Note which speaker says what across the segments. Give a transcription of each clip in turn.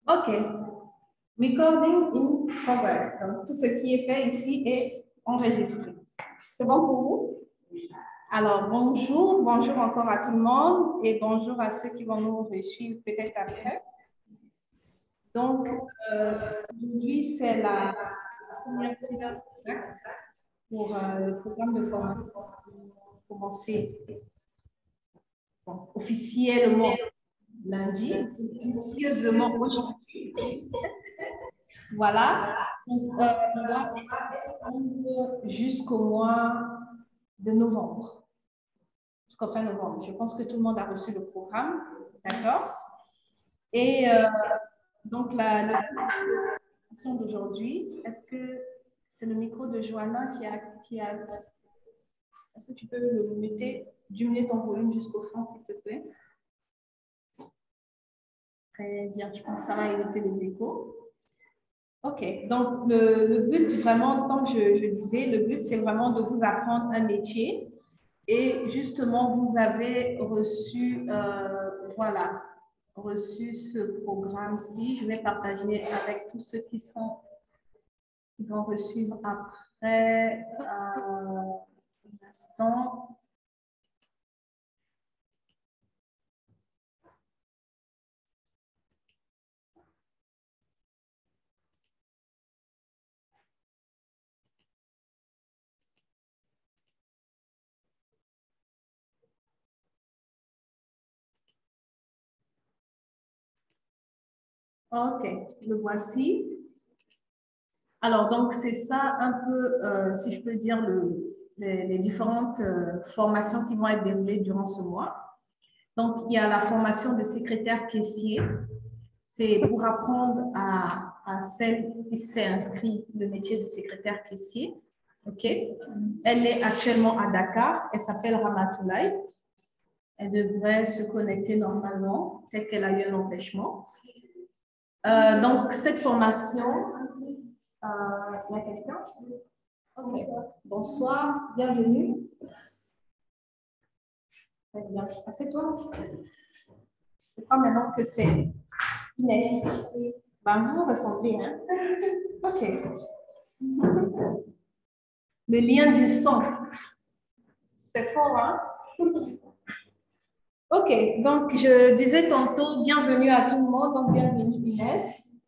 Speaker 1: OK. Recording in progress. Donc, tout ce qui est fait ici est enregistré. C'est bon pour vous? Alors, bonjour. Bonjour encore à tout le monde et bonjour à ceux qui vont nous suivre peut-être après. Donc, aujourd'hui, c'est la première contact pour le programme de formation commencer officiellement lundi, officieusement aujourd'hui. Voilà. Donc, on va prendre jusqu'au mois de novembre. Jusqu'au fin novembre. Je pense que tout le monde a reçu le programme. D'accord? Et donc, la session d'aujourd'hui, est-ce que c'est le micro de Joanna qui a... Est-ce que tu peux le muter, diminuer ton volume jusqu'au fond, s'il te plaît? Très bien, je pense que ça va éviter les échos. OK, donc le but vraiment, comme je disais, le but c'est vraiment de vous apprendre un métier et justement vous avez reçu, voilà, reçu ce programme-ci. Je vais partager avec tous ceux qui vont reçu après un instant. OK, le voici. Alors, donc, c'est ça un peu, si je peux dire, les différentes formations qui vont être déroulées durant ce mois. Donc, il y a la formation de secrétaire caissier. C'est pour apprendre à celle qui s'est inscrite le métier de secrétaire caissier. OK? Elle est actuellement à Dakar. Elle s'appelle Ramatoulaye. Elle devrait se connecter normalement, peut-être qu'elle a eu un empêchement. Donc, cette formation, il y a quelqu'un? Ok. Bonsoir, bienvenue. Très bien. Assieds-toi. Je crois maintenant que c'est Inès. Ben, vous ressemblez, hein? Ok. Le lien du sang. C'est fort, hein? Ok, donc je disais tantôt bienvenue à tout le monde, donc bienvenue Inès.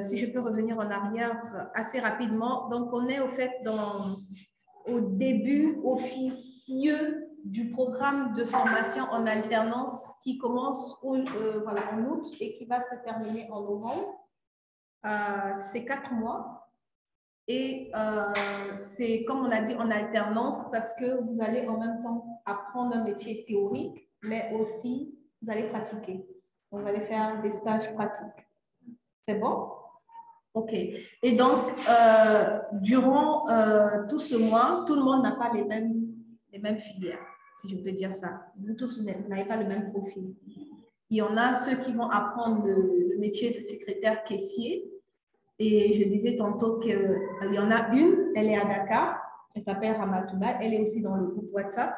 Speaker 1: Si je peux revenir en arrière assez rapidement, donc on est au fait au début officieux du programme de formation en alternance qui commence voilà, en août et qui va se terminer en novembre. C'est 4 mois. Et c'est, comme on a dit, en alternance parce que vous allez en même temps apprendre un métier théorique, mais aussi vous allez pratiquer. Donc, vous allez faire des stages pratiques. C'est bon? OK. Et donc, durant tout ce mois, tout le monde n'a pas les mêmes filières, si je peux dire ça. Vous tous, vous n'avez pas le même profil. Il y en a ceux qui vont apprendre le métier de secrétaire caissier. Et je disais tantôt qu'il y en a une, elle est à Dakar, elle s'appelle Ramatoulaye, elle est aussi dans le groupe WhatsApp.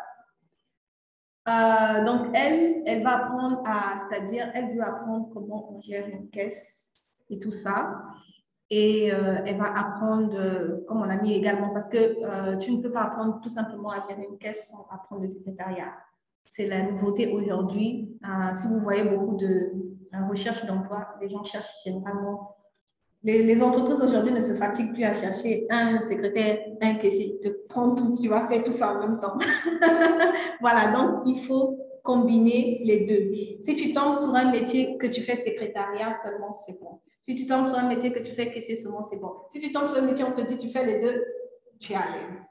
Speaker 1: Donc, elle va apprendre c'est-à-dire, elle veut apprendre comment on gère une caisse et tout ça. Et elle va apprendre, comme on a mis également, parce que tu ne peux pas apprendre tout simplement à gérer une caisse sans apprendre le secrétariat. C'est la nouveauté aujourd'hui. Si vous voyez beaucoup de recherche d'emploi, les gens cherchent généralement. Les entreprises aujourd'hui ne se fatiguent plus à chercher un secrétaire, un caissier. Tu prends tout, tu vas faire tout ça en même temps. Voilà, donc il faut combiner les deux. Si tu tombes sur un métier que tu fais secrétariat seulement, c'est bon. Si tu tombes sur un métier que tu fais caissier seulement, c'est bon. Si tu tombes sur un métier, on te dit tu fais les deux, tu es à l'aise.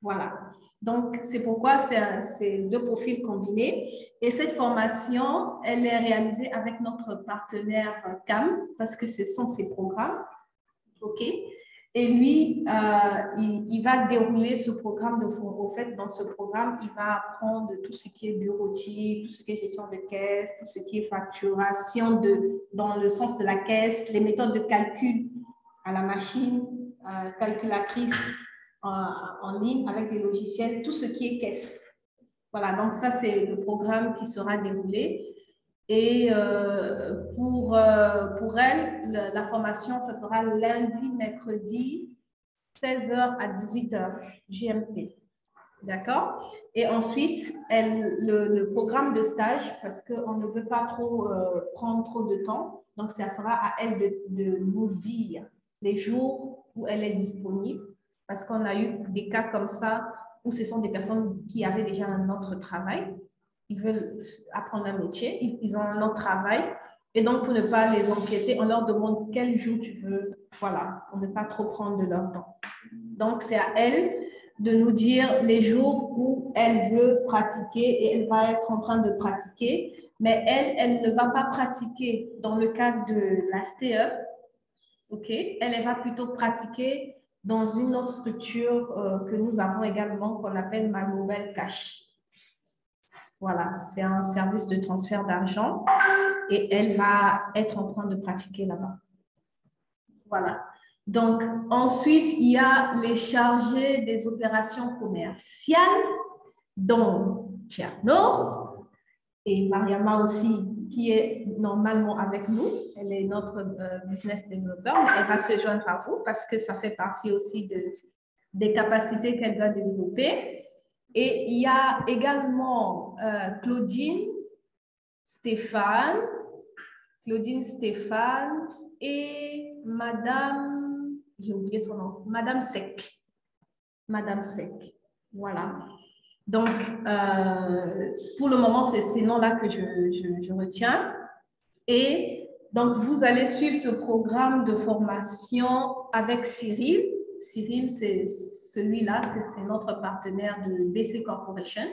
Speaker 1: Voilà. Donc, c'est pourquoi c'est deux profils combinés. Et cette formation, elle est réalisée avec notre partenaire CAM, parce que ce sont ses programmes. OK? Et lui, il va dérouler ce programme. Au fait, dans ce programme, il va apprendre tout ce qui est bureautique, tout ce qui est gestion de caisse, tout ce qui est facturation dans le sens de la caisse, les méthodes de calcul à la machine, calculatrice en ligne avec des logiciels, tout ce qui est caisse. Voilà, donc ça, c'est le programme qui sera déroulé. Et pour elle, la formation, ça sera lundi, mercredi, 16h à 18h GMT. D'accord? Et ensuite, le programme de stage, parce qu'on ne veut pas trop prendre trop de temps, donc ça sera à elle de nous dire les jours où elle est disponible, parce qu'on a eu des cas comme ça où ce sont des personnes qui avaient déjà un autre travail, ils veulent apprendre un métier, ils ont un autre travail, et donc pour ne pas les empiéter, on leur demande quel jour tu veux, voilà, pour ne pas trop prendre de leur temps. Donc c'est à elle de nous dire les jours où elle veut pratiquer et elle va être en train de pratiquer, mais elle ne va pas pratiquer dans le cadre de la STE, ok? Elle va plutôt pratiquer dans une autre structure que nous avons également qu'on appelle My Mobile Cash. Voilà, c'est un service de transfert d'argent et elle va être en train de pratiquer là-bas. Voilà. Donc, ensuite, il y a les chargés des opérations commerciales, dont Tierno et Mariama aussi, qui est normalement avec nous. Elle est notre business développeur, mais elle va se joindre à vous parce que ça fait partie aussi des capacités qu'elle doit développer. Et il y a également Claudine Stéphane et Madame, j'ai oublié son nom, Madame Sec. Madame Sec, voilà. Donc, pour le moment, c'est ces noms-là que je retiens. Et donc, vous allez suivre ce programme de formation avec Cyril. Cyril, c'est celui-là, c'est notre partenaire de BC Corporation.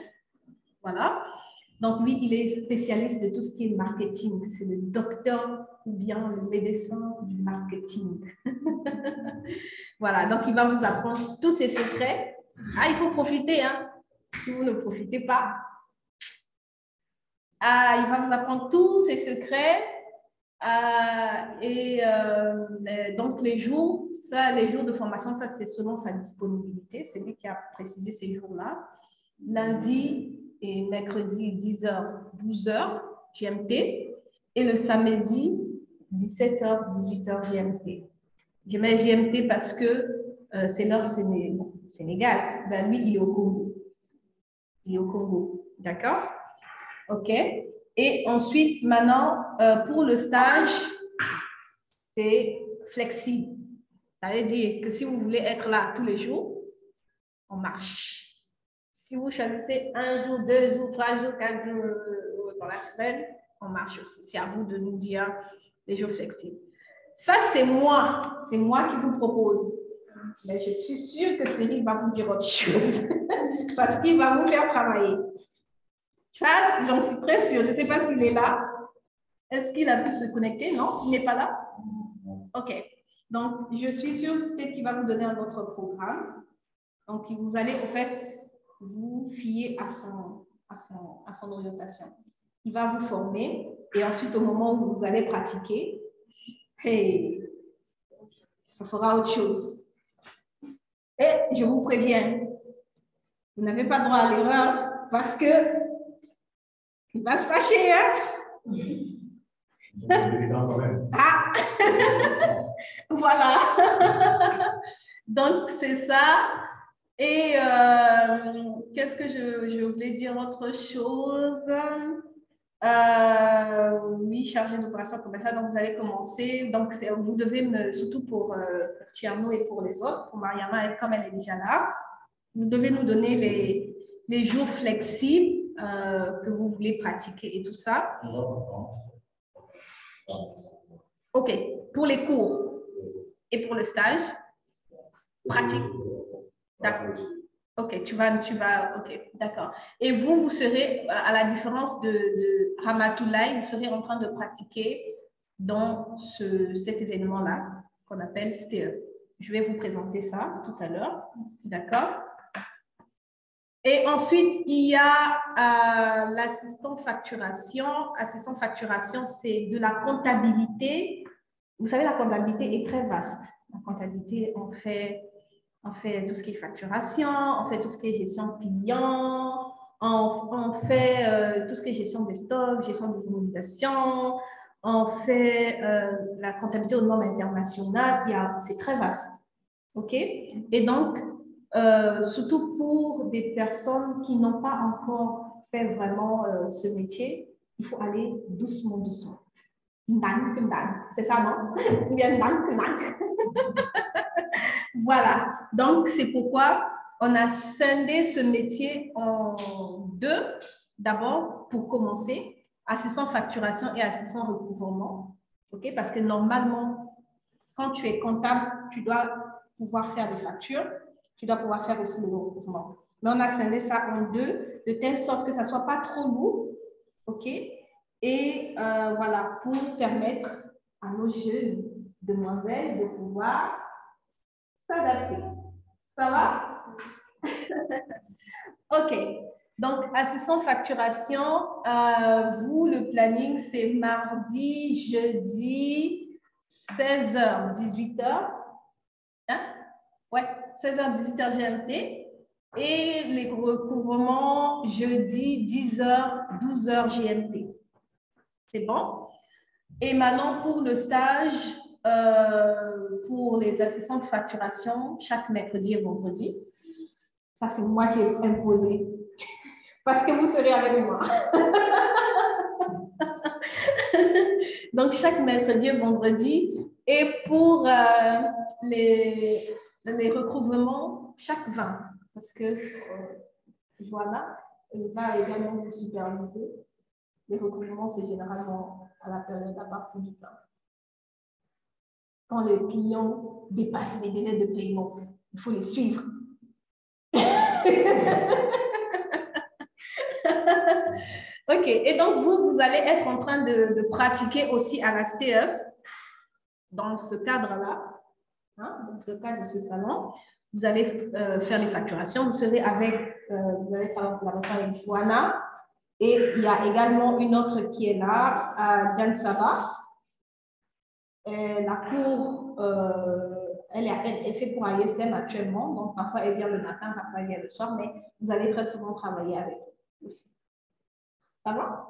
Speaker 1: Voilà. Donc, lui, il est spécialiste de tout ce qui est marketing. C'est le docteur ou bien le médecin du marketing. Voilà. Donc, il va vous apprendre tous ses secrets. Ah, il faut profiter, hein. Si vous ne profitez pas, il va vous apprendre tous ses secrets. Donc, les jours de formation, ça, c'est selon sa disponibilité. C'est lui qui a précisé ces jours-là. Lundi et mercredi, 10h, 12h GMT. Et le samedi, 17h, 18h GMT. Je mets GMT parce que c'est l'heure Sénégal. Ben, lui, il est au Congo. Il est au Congo. D'accord? OK. Et ensuite, maintenant, pour le stage, c'est flexible. Ça veut dire que si vous voulez être là tous les jours, on marche. Si vous choisissez un jour, 2 jours, 3 jours, 4 jours dans la semaine, on marche aussi. C'est à vous de nous dire les jours flexibles. Ça, c'est moi qui vous propose. Mais je suis sûre que Cyril va vous dire autre chose parce qu'il va vous faire travailler. Ça, j'en suis très sûre. Je ne sais pas s'il est là. Est-ce qu'il a pu se connecter? Non, il n'est pas là? OK. Donc, je suis sûre peut-être qu'il va vous donner un autre programme. Donc, vous allez, en fait, vous fier à son orientation. Il va vous former et ensuite, au moment où vous allez pratiquer, hey, ça sera autre chose. Et je vous préviens, vous n'avez pas droit à l'erreur parce que il va se fâcher, hein? Ah! Voilà. Donc, c'est ça. Et qu'est-ce que je voulais dire autre chose? Oui, chargé d'opération commerciale. Donc, vous allez commencer. Donc, vous devez surtout pour Tierno et pour les autres, pour Mariama, comme elle est déjà là, vous devez nous donner les jours flexibles que vous voulez pratiquer et tout ça. OK. Pour les cours et pour le stage, pratique. D'accord. OK, OK, d'accord. Et vous serez, à la différence de Ramatoulaye, vous serez en train de pratiquer dans cet événement-là qu'on appelle STE. Je vais vous présenter ça tout à l'heure. D'accord? Et ensuite, il y a l'assistant facturation. Assistant facturation, c'est de la comptabilité. Vous savez, la comptabilité est très vaste. La comptabilité, on fait tout ce qui est facturation, on fait tout ce qui est gestion client, On fait tout ce qui est gestion des stocks, gestion des immunisations, on fait la comptabilité aux normes internationales. C'est très vaste. OK? Et donc, surtout pour des personnes qui n'ont pas encore fait vraiment ce métier, il faut aller doucement, doucement. C'est ça, non? Voilà. Donc, c'est pourquoi on a scindé ce métier en deux. D'abord, pour commencer, assistant facturation et assistant recouvrement. OK? Parce que normalement, quand tu es comptable, tu dois pouvoir faire des factures, tu dois pouvoir faire aussi le recouvrement. Mais on a scindé ça en deux, de telle sorte que ça ne soit pas trop lourd. OK? Et voilà, pour permettre à nos jeunes demoiselles de pouvoir s'adapter. Ça va? OK. Donc, assistant facturation, vous, le planning, c'est mardi, jeudi, 16h, 18h. Hein? Ouais, 16h, 18h GMT. Et les recouvrements, jeudi, 10h, 12h GMT. C'est bon? Et maintenant, pour le stage, pour les assistants de facturation, chaque mercredi et vendredi. Ça, c'est moi qui ai imposé. Parce que vous serez avec moi. Donc, chaque mercredi et vendredi. Et pour les recouvrements, chaque 20. Parce que Joanna, elle va également vous superviser. Les recouvrements, c'est généralement à la période à partir du 20. Quand les clients dépassent les délais de paiement, il faut les suivre. OK. Et donc, vous allez être en train de pratiquer aussi à la STE dans ce cadre-là, hein, dans ce cadre de ce salon. Vous allez faire les facturations. Vous serez avec, vous allez faire la relation avec Joanna. Et il y a également une autre qui est là, Diane Saba. La cour, elle fait pour ISM actuellement. Donc, parfois, elle vient le matin, parfois, elle vient le soir. Mais vous allez très souvent travailler avec elle aussi. Ça va?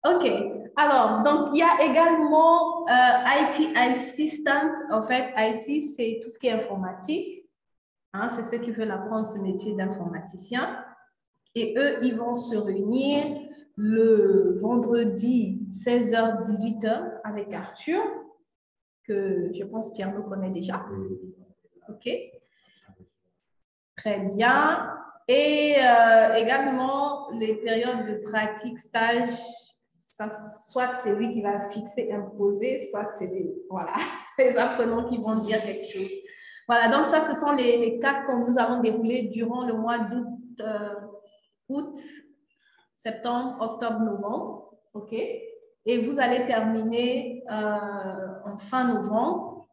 Speaker 1: OK. Alors, donc, il y a également IT Assistant. En fait, IT, c'est tout ce qui est informatique. Hein, c'est ceux qui veulent apprendre ce métier d'informaticien. Et eux, ils vont se réunir le vendredi 16h, 18h avec Arthur, que je pense qu'Arnaud connaît déjà. OK. Très bien. Et également, les périodes de pratique, stage, ça, soit c'est lui qui va fixer, imposer, soit c'est voilà, les apprenants qui vont dire quelque chose. Voilà, donc ça, ce sont les cas que nous avons déroulés durant le mois d'août, août, septembre, octobre, novembre. OK? Et vous allez terminer en fin novembre,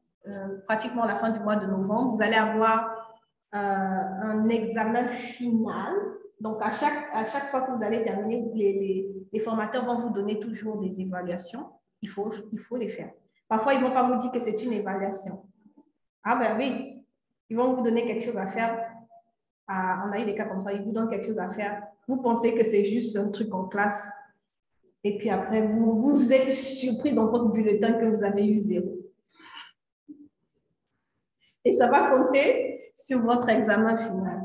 Speaker 1: pratiquement à la fin du mois de novembre. Vous allez avoir un examen final. Donc, à chaque fois que vous allez terminer, les formateurs vont vous donner toujours des évaluations. Il faut les faire. Parfois, ils ne vont pas vous dire que c'est une évaluation. Ah ben oui, ils vont vous donner quelque chose à faire. On a eu des cas comme ça, ils vous donnent quelque chose à faire. Vous pensez que c'est juste un truc en classe. Et puis après, vous êtes surpris dans votre bulletin que vous avez eu 0. Et ça va compter sur votre examen final.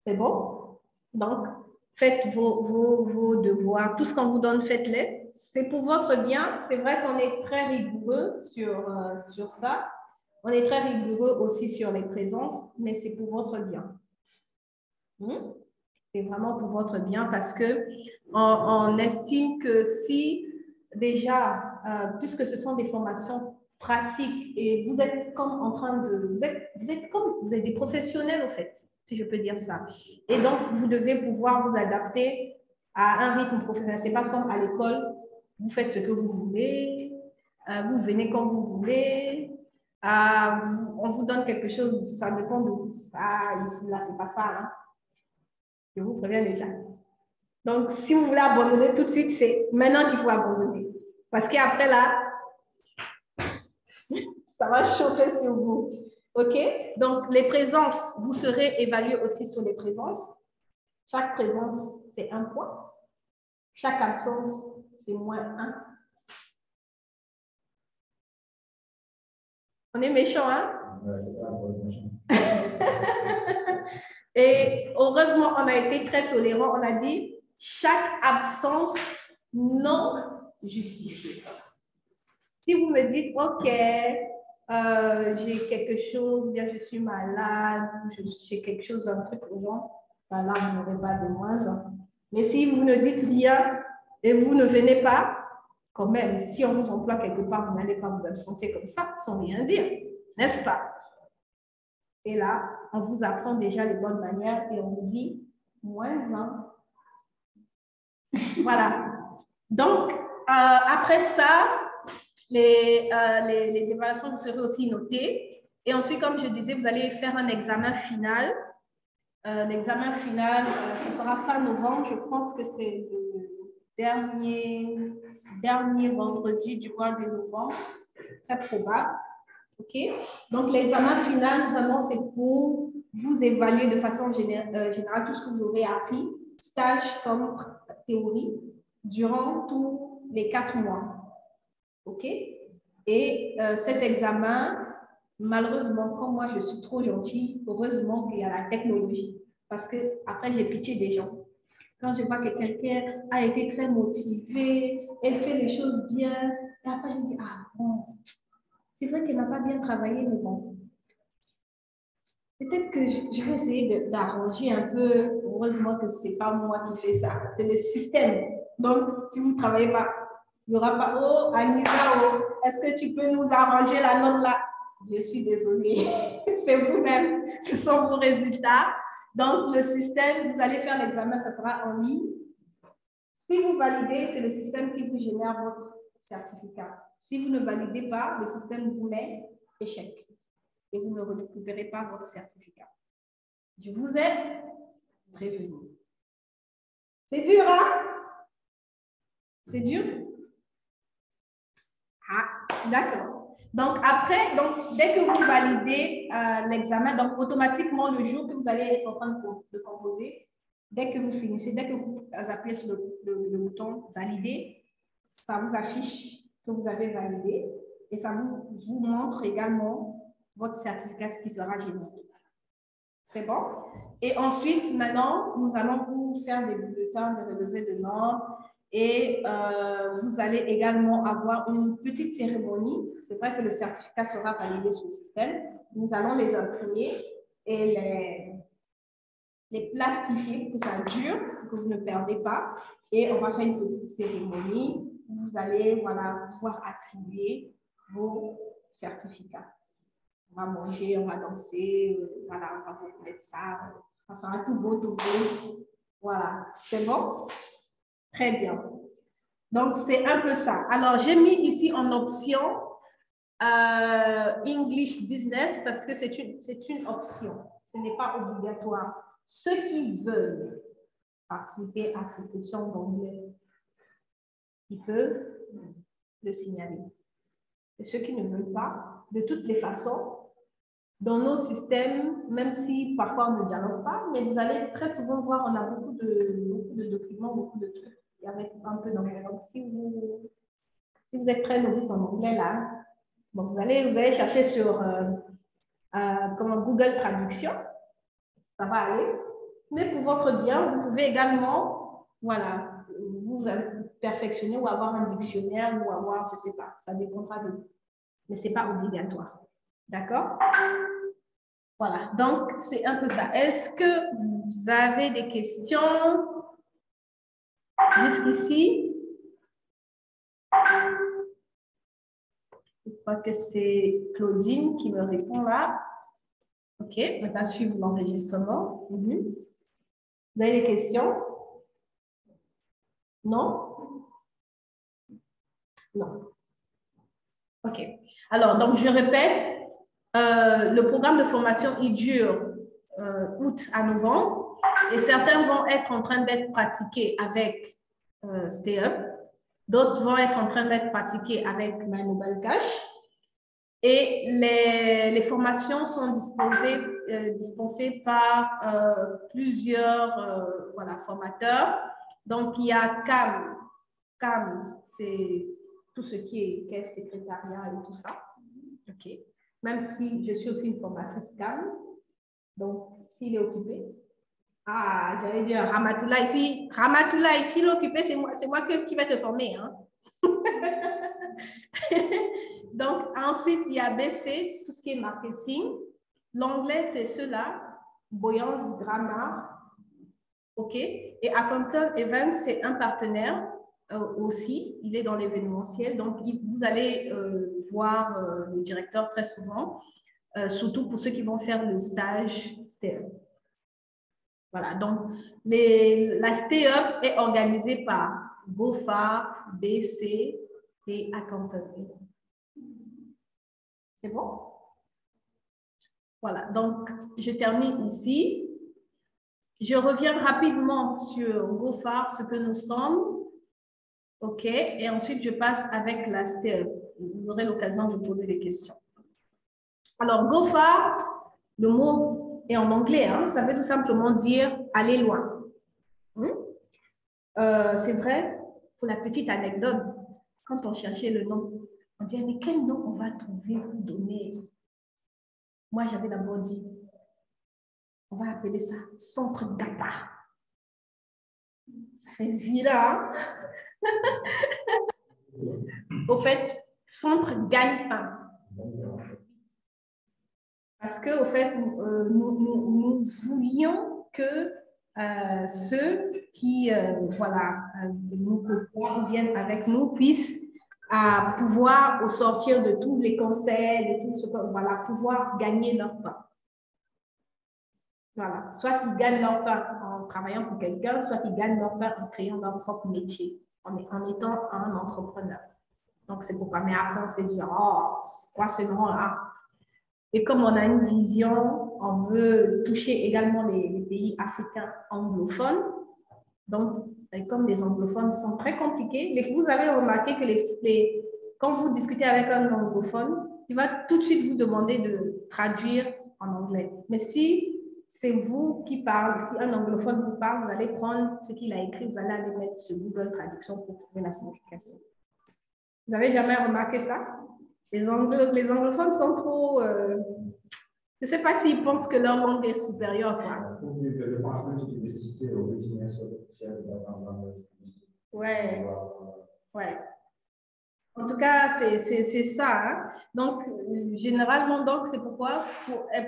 Speaker 1: C'est bon? Donc, faites vos devoirs. Tout ce qu'on vous donne, faites-les. C'est pour votre bien. C'est vrai qu'on est très rigoureux sur ça. On est très rigoureux aussi sur les présences, mais c'est pour votre bien. C'est vraiment pour votre bien parce que on estime que si déjà, puisque ce sont des formations pratiques et vous êtes comme en train de, vous êtes des professionnels au fait, si je peux dire ça. Et donc, vous devez pouvoir vous adapter à un rythme professionnel. Ce n'est pas comme à l'école, vous faites ce que vous voulez, vous venez quand vous voulez, on vous donne quelque chose, ça dépend de vous. Ah, ici, là, c'est pas ça, hein. Je vous préviens déjà. Donc, si vous voulez abandonner tout de suite, c'est maintenant qu'il faut abandonner. Parce qu'après là, ça va chauffer sur vous. OK? Donc, les présences, vous serez évalué aussi sur les présences. Chaque présence, c'est 1 point. Chaque absence, c'est -1. On est méchant, hein? Et heureusement, on a été très tolérant. On a dit chaque absence non justifiée. Si vous me dites, OK, j'ai quelque chose, bien je suis malade, j'ai quelque chose, un truc urgent, ben là, vous n'aurez pas de moins. Mais si vous ne dites rien et vous ne venez pas, quand même, si on vous emploie quelque part, vous n'allez pas vous absenter comme ça, sans rien dire, n'est-ce pas? Et là, on vous apprend déjà les bonnes manières et on vous dit -1. Voilà. Donc, après ça, les évaluations seront aussi notées. Et ensuite, comme je disais, vous allez faire un examen final. L'examen final, ce sera fin novembre. Je pense que c'est le dernier vendredi du mois de novembre. Très probable. OK? Donc, l'examen final, vraiment, c'est pour vous évaluer de façon générale tout ce que vous aurez appris, stage comme théorie, durant tous les 4 mois. OK? Et cet examen, malheureusement, comme moi, je suis trop gentille, heureusement qu'il y a la technologie. Parce que après, j'ai pitié des gens. Quand je vois que quelqu'un a été très motivé, elle fait les choses bien, et après, je me dis, ah bon, c'est vrai qu'elle n'a pas bien travaillé, mais bon. Peut-être que je vais essayer d'arranger un peu. Heureusement que ce n'est pas moi qui fais ça, c'est le système. Donc, si vous ne travaillez pas, il n'y aura pas, oh, Anissa, oh, est-ce que tu peux nous arranger la note là? Je suis désolée, c'est vous-même, ce sont vos résultats. Donc, le système, vous allez faire l'examen, ça sera en ligne. Si vous validez, c'est le système qui vous génère votre certificat. Si vous ne validez pas, le système vous met échec et vous ne récupérez pas votre certificat. Je vous ai prévenu. C'est dur, hein? C'est dur? Ah, d'accord. Donc, après, dès que vous validez l'examen, donc automatiquement, le jour que vous allez être en train de composer, dès que vous finissez, dès que vous appuyez sur le bouton « Valider », ça vous affiche que vous avez validé et ça vous montre également votre certificat, ce qui sera généré. C'est bon? Et ensuite, maintenant, nous allons vous faire des bulletins de relevé de notes et vous allez également avoir une petite cérémonie. C'est vrai que le certificat sera validé sur le système. Nous allons les imprimer et les plastifier pour que ça dure, pour que vous ne perdez pas. Et on va faire une petite cérémonie où vous allez pouvoir attribuer vos certificats. On va manger, on va danser, on va vous mettre ça. Ça sera tout beau, tout beau. Voilà, c'est bon? Très bien. Donc, c'est un peu ça. Alors, j'ai mis ici en option English Business parce que c'est une option. Ce n'est pas obligatoire. Ceux qui veulent participer à ces sessions d'anglais, ils peuvent le signaler. Et ceux qui ne veulent pas, de toutes les façons, dans nos systèmes, même si parfois on ne dialogue pas, mais vous allez très souvent voir, on a beaucoup de documents, beaucoup de trucs avec un peu d'anglais. Donc, si vous êtes très novice en anglais, là, bon, vous allez chercher sur Google Traduction, ça va aller. Mais pour votre bien, vous pouvez également, vous perfectionner ou avoir un dictionnaire ou avoir, je ne sais pas, ça dépendra de vous. Mais ce n'est pas obligatoire. D'accord? Voilà, donc c'est un peu ça. Est-ce que vous avez des questions jusqu'ici? Je crois que c'est Claudine qui me répond là. OK, on va suivre l'enregistrement. Vous avez des questions? Non? Non. OK. Alors, donc je répète, le programme de formation, il dure août à novembre et certains vont être en train d'être pratiqués avec Stay Up. D'autres vont être en train d'être pratiqués avec My Mobile Cash. Et les formations sont dispensées par plusieurs voilà, formateurs. Donc, il y a CAM. CAM, c'est tout ce qui est caisse, secrétariat et tout ça. OK. Même si je suis aussi une formatrice CAM. Donc, s'il est occupé. Ah, j'allais dire Ramatoula ici. Ramatoula ici, il est occupé, c'est moi qui vais te former. Hein? Donc, ensuite, il y a BC, tout ce qui est marketing. L'anglais, c'est cela, Boyance, Grammar. OK. Et Accountant Events, c'est un partenaire aussi. Il est dans l'événementiel. Donc, vous allez voir le directeur très souvent, surtout pour ceux qui vont faire le stage STEM. Voilà. Donc, la STEM est organisée par GOFA, BC et Accountant Events. C'est bon? Voilà, donc je termine ici. Je reviens rapidement sur GoFar, ce que nous sommes. OK, et ensuite je passe avec la STEM. Vous aurez l'occasion de poser des questions. Alors, GoFar, le mot est en anglais, hein, ça veut tout simplement dire aller loin. C'est vrai, pour la petite anecdote, quand on cherchait le nom, on disait, mais quel nom on va trouver pour donner? Moi, j'avais d'abord dit, on va appeler ça Centre Gapa. Ça fait vilain. Au fait, Centre gagne-pain. Parce que, au fait, nous voulions que ceux qui voilà, nous côtoient ou viennent avec nous puissent pouvoir, au sortir de tous les conseils, de tout ce que, voilà, pouvoir gagner leur pain. Voilà. Soit ils gagnent leur pain en travaillant pour quelqu'un, soit ils gagnent leur pain en créant leur propre métier, en étant un entrepreneur. Donc, c'est pourquoi. Mais après, on s'est dit, oh, quoi ce nom-là? Et comme on a une vision, on veut toucher également les pays africains anglophones. Donc, comme les anglophones sont très compliqués, vous avez remarqué que quand vous discutez avec un anglophone, il va tout de suite vous demander de traduire en anglais. Mais si c'est vous qui parlez, si un anglophone vous parle, vous allez prendre ce qu'il a écrit, vous allez aller mettre sur Google Traduction pour trouver la signification. Vous n'avez jamais remarqué ça? Les anglophones sont trop... je ne sais pas s'ils pensent que leur langue est supérieure. Ouais. Ouais. En tout cas, c'est ça. Hein? Donc, généralement, c'est pourquoi,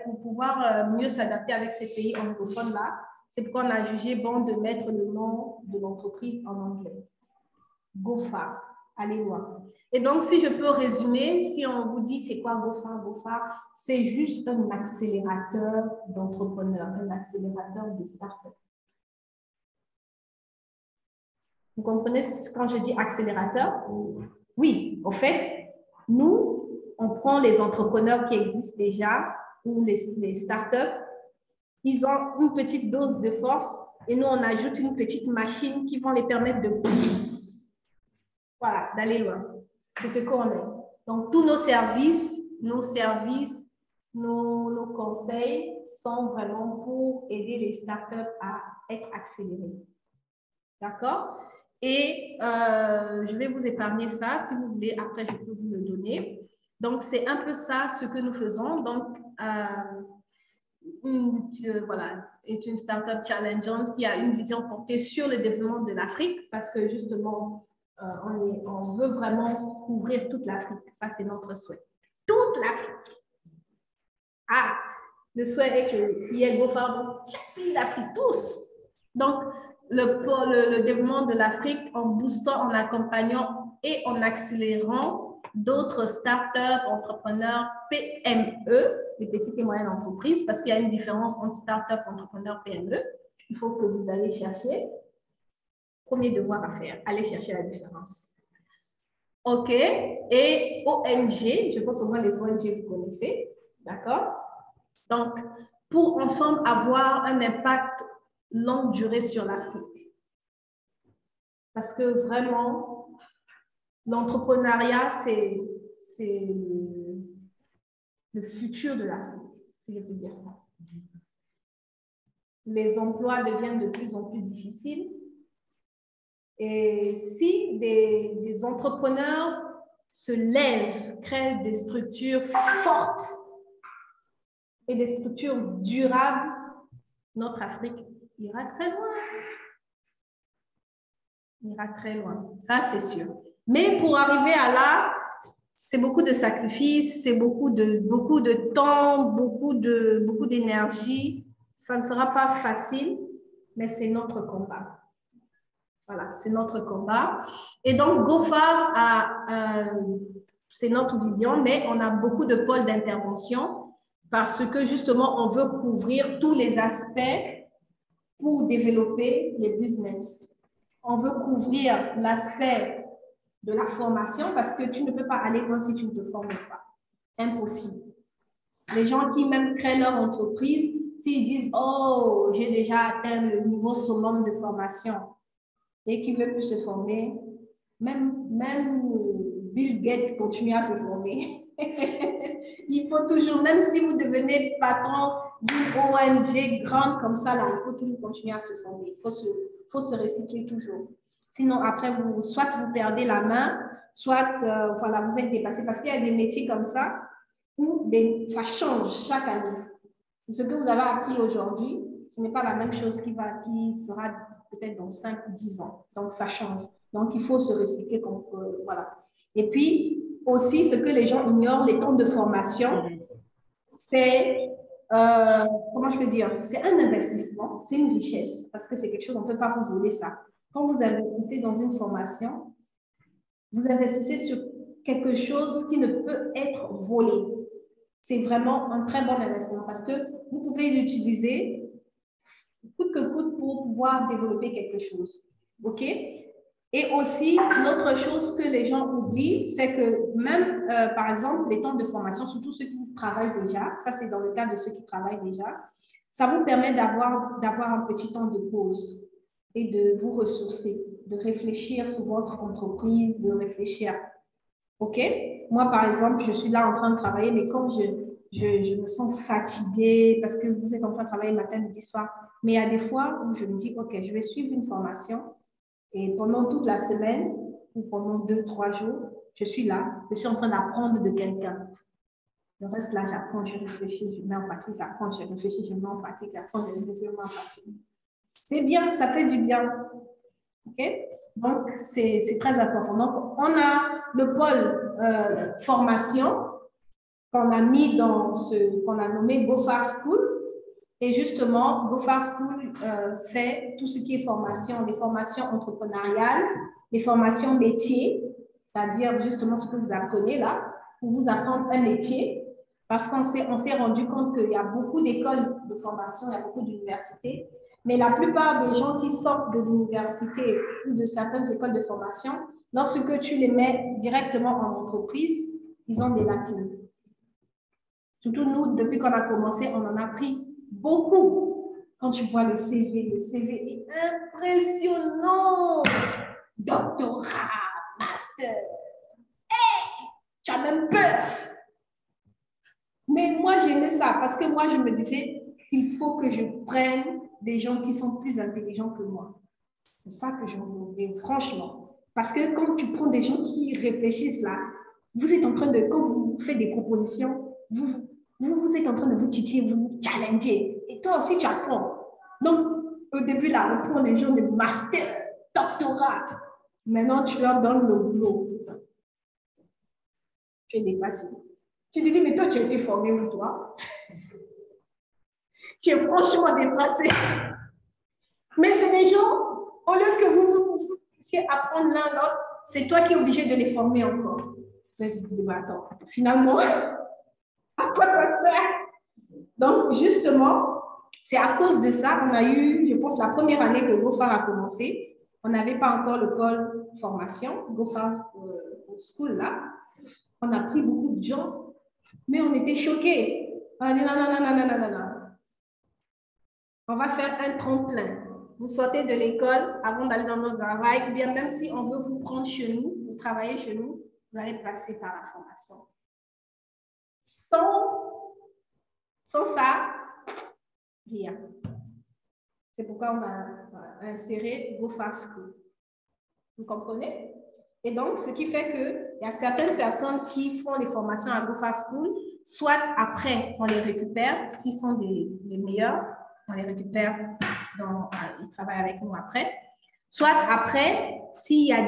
Speaker 1: pour pouvoir mieux s'adapter avec ces pays anglophones-là, c'est pourquoi on a jugé bon de mettre le nom de l'entreprise en anglais. GoFar. Allez voir. Et donc, si je peux résumer, si on vous dit c'est quoi GoFar, GoFar, c'est juste un accélérateur d'entrepreneurs, un accélérateur de start-up. Vous comprenez quand je dis accélérateur? Oui, au fait, nous, on prend les entrepreneurs qui existent déjà ou les start-up, ils ont une petite dose de force et nous, on ajoute une petite machine qui va les permettre de... Voilà, d'aller loin. C'est ce qu'on est. Donc, tous nos services, nos conseils sont vraiment pour aider les startups à être accélérés. D'accord? Et je vais vous épargner ça. Si vous voulez, après, je peux vous le donner. Donc, c'est un peu ça ce que nous faisons. Donc, voilà, est une startup challengeante qui a une vision portée sur le développement de l'Afrique parce que justement, on veut vraiment couvrir toute l'Afrique. Ça, c'est notre souhait. Toute l'Afrique. Ah, le souhait est qu'il y ait GoFar dans chaque pays d'Afrique, tous. Donc, le développement de l'Afrique en boostant, en accompagnant et en accélérant d'autres startups, entrepreneurs, PME, les petites et moyennes entreprises, parce qu'il y a une différence entre startup, entrepreneur, PME. Il faut que vous allez chercher. Premier devoir à faire, allez chercher la différence. OK. Et ONG, je pense au moins les ONG, vous connaissez. D'accord? Donc, pour ensemble avoir un impact longue durée sur l'Afrique. Parce que vraiment, l'entrepreneuriat, c'est le futur de l'Afrique, si je peux dire ça. Les emplois deviennent de plus en plus difficiles. Et si des entrepreneurs se lèvent, créent des structures fortes et des structures durables, notre Afrique ira très loin. Ira très loin, ça c'est sûr. Mais pour arriver à là, c'est beaucoup de sacrifices, c'est beaucoup de temps, beaucoup d'énergie. Ça ne sera pas facile, mais c'est notre combat. Voilà, c'est notre combat. Et donc, GoFar, c'est notre vision, mais on a beaucoup de pôles d'intervention parce que justement, on veut couvrir tous les aspects pour développer les business. On veut couvrir l'aspect de la formation parce que tu ne peux pas aller loin si tu ne te formes pas. Impossible. Les gens qui même créent leur entreprise, s'ils disent « Oh, j'ai déjà atteint le niveau summum de formation », et qui veut plus se former, même Bill Gates continue à se former. Il faut toujours, même si vous devenez patron d'une ONG grande comme ça, là, il faut toujours continuer à se former. Il faut se recycler toujours. Sinon, après, soit vous perdez la main, soit voilà, vous êtes dépassé. Parce qu'il y a des métiers comme ça où ça change chaque année. Ce que vous avez appris aujourd'hui, ce n'est pas la même chose qui sera peut-être dans 5 ou 10 ans. Donc, ça change. Donc, il faut se recycler. Voilà. Et puis, aussi, ce que les gens ignorent, les temps de formation, c'est, comment je peux dire, c'est un investissement, c'est une richesse, parce que c'est quelque chose, on ne peut pas vous voler ça. Quand vous investissez dans une formation, vous investissez sur quelque chose qui ne peut être volé. C'est vraiment un très bon investissement parce que vous pouvez l'utiliser coûte que coûte pour pouvoir développer quelque chose. OK? Et aussi, une autre chose que les gens oublient, c'est que même, par exemple, les temps de formation, surtout ceux qui travaillent déjà, ça c'est dans le cas de ceux qui travaillent déjà, ça vous permet d'avoir un petit temps de pause et de vous ressourcer, de réfléchir sur votre entreprise, de réfléchir. OK? Moi, par exemple, je suis là en train de travailler, mais comme je me sens fatiguée parce que vous êtes en train de travailler matin, midi, soir, mais il y a des fois où je me dis, OK, je vais suivre une formation et pendant toute la semaine ou pendant 2, 3 jours, je suis là, je suis en train d'apprendre de quelqu'un. Le reste, là, j'apprends, je réfléchis, je mets en pratique, j'apprends, je réfléchis, je mets en pratique, j'apprends, je réfléchis, je mets en pratique. C'est bien, ça fait du bien. OK? Donc, c'est très important. Donc, on a le pôle formation qu'on a mis dans qu'on a nommé GoFar School. Et justement, GoFar School fait tout ce qui est formation, des formations entrepreneuriales, des formations métiers, c'est-à-dire justement ce que vous apprenez là, pour vous apprendre un métier, parce qu'on s'est rendu compte qu'il y a beaucoup d'écoles de formation, il y a beaucoup d'universités, mais la plupart des gens qui sortent de l'université ou de certaines écoles de formation, lorsque tu les mets directement en entreprise, ils ont des lacunes. Surtout nous, depuis qu'on a commencé, on en a pris beaucoup. Quand tu vois le CV est impressionnant. Doctorat, master. Hey, tu as même peur. Mais moi, j'aimais ça parce que moi, je me disais, il faut que je prenne des gens qui sont plus intelligents que moi. C'est ça que je voulais, franchement. Parce que quand tu prends des gens qui réfléchissent là, vous êtes en train de, quand vous faites des propositions, vous êtes en train de vous titiller, vous challenger. Et toi aussi, tu apprends. Donc, au début, là, on prend des gens de master, doctorat. Maintenant, tu leur donnes le boulot. Tu es dépassé. Tu te dis, mais toi, tu as été formé où, toi? Tu es franchement dépassé. Mais c'est des gens, au lieu que vous puissiez apprendre l'un l'autre, c'est toi qui es obligé de les former encore. Là, tu te dis, bah, attends, finalement, à quoi ça sert? Donc, justement, c'est à cause de ça qu'on a eu, je pense, la première année que GoFar a commencé, on n'avait pas encore le pôle formation, GoFar School, là. On a pris beaucoup de gens, mais on était choqués. On a dit, non, non, non, non, non, non, non. On va faire un tremplin. Vous sortez de l'école avant d'aller dans notre travail, ou bien même si on veut vous prendre chez nous, vous travaillez chez nous, vous allez passer par la formation. Sans Sans ça, rien. C'est pourquoi on a inséré GoFar School. Vous comprenez? Et donc, ce qui fait qu'il y a certaines personnes qui font les formations à GoFar School, soit après, on les récupère, s'ils sont les meilleurs, on les récupère, ils travaillent avec nous après. Soit après, s'il y a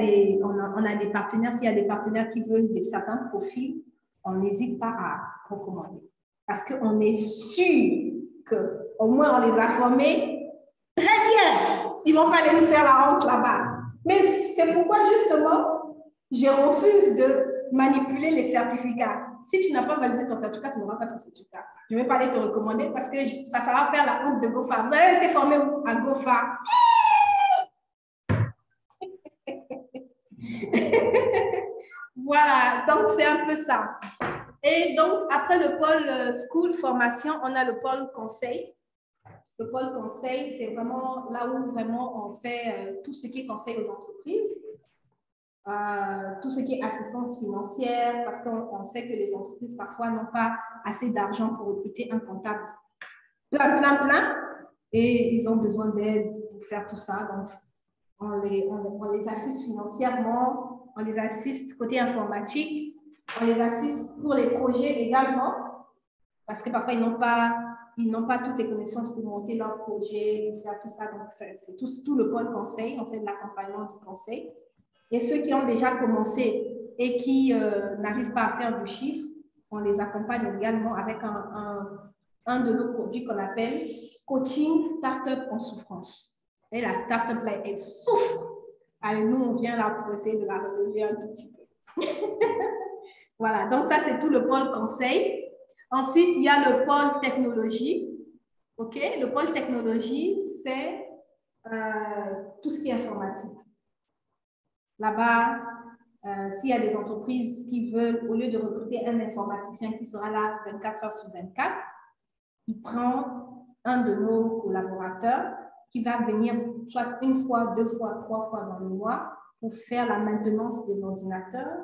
Speaker 1: on a des partenaires, s'il y a des partenaires qui veulent certains profils, on n'hésite pas à recommander. Parce qu'on est sûr qu'au moins on les a formés très bien. Ils ne vont pas aller nous faire la honte là-bas. Mais c'est pourquoi justement, je refuse de manipuler les certificats. Si tu n'as pas validé ton certificat, tu n'auras pas ton certificat. Je ne vais pas aller te recommander parce que ça va faire la honte de GoFar. Vous avez été formé à GoFar. Voilà, donc c'est un peu ça. Et donc, après le pôle school formation, on a le pôle conseil. Le pôle conseil, c'est vraiment là où vraiment on fait tout ce qui est conseil aux entreprises, tout ce qui est assistance financière, parce qu'on sait que les entreprises parfois n'ont pas assez d'argent pour recruter un comptable plein, et ils ont besoin d'aide pour faire tout ça. Donc, on les assiste financièrement, on les assiste côté informatique, on les assiste pour les projets également, parce que parfois ils n'ont pas toutes les connaissances pour monter leur projet, pour faire tout ça. Donc, c'est tout le pôle conseil, on fait de l'accompagnement du conseil. Et ceux qui ont déjà commencé et qui n'arrivent pas à faire du chiffre, on les accompagne également avec un de nos produits qu'on appelle coaching startup en souffrance. Et la startup là, elle souffre. Allez, nous, on vient là pour essayer de la relever un tout petit peu. Voilà, donc ça, c'est tout le pôle conseil. Ensuite, il y a le pôle technologie. OK? Le pôle technologie, c'est tout ce qui est informatique. Là-bas, s'il y a des entreprises qui veulent, au lieu de recruter un informaticien qui sera là 24 heures sur 24, il prend un de nos collaborateurs qui va venir soit une fois, 2 fois, 3 fois dans le mois pour faire la maintenance des ordinateurs,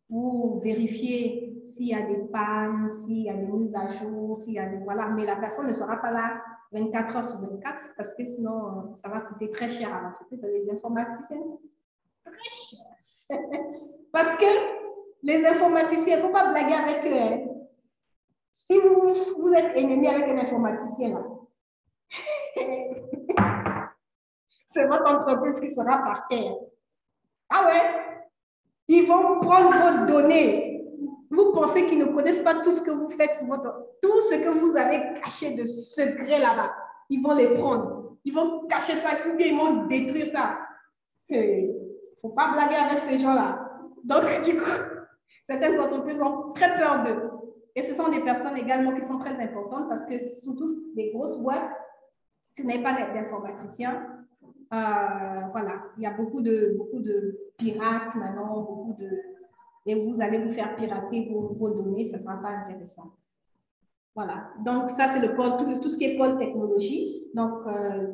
Speaker 1: pour vérifier s'il y a des pannes, s'il y a des mises à jour, s'il y a des... Voilà, mais la personne ne sera pas là 24 heures sur 24 parce que sinon, ça va coûter très cher à l'entreprise. Les informaticiens, très cher. Parce que les informaticiens, il ne faut pas blaguer avec eux. Hein. Si vous êtes ennemi avec un informaticien, là, c'est votre entreprise qui sera par terre. Ah ouais? Ils vont prendre vos données. Vous pensez qu'ils ne connaissent pas tout ce que vous faites, tout ce que vous avez caché de secret là-bas. Ils vont les prendre. Ils vont cacher ça, ou bien ils vont détruire ça. Il ne faut pas blaguer avec ces gens-là. Donc, du coup, certaines entreprises ont très peur d'eux. Et ce sont des personnes également qui sont très importantes parce que ce sont tous des grosses boîtes. Si vous n'avez pas d'informaticiens, voilà, il y a beaucoup de pirates maintenant, et vous allez vous faire pirater vos données, ça ne sera pas intéressant. Voilà, donc ça c'est le pôle, tout ce qui est pôle technologie. Donc,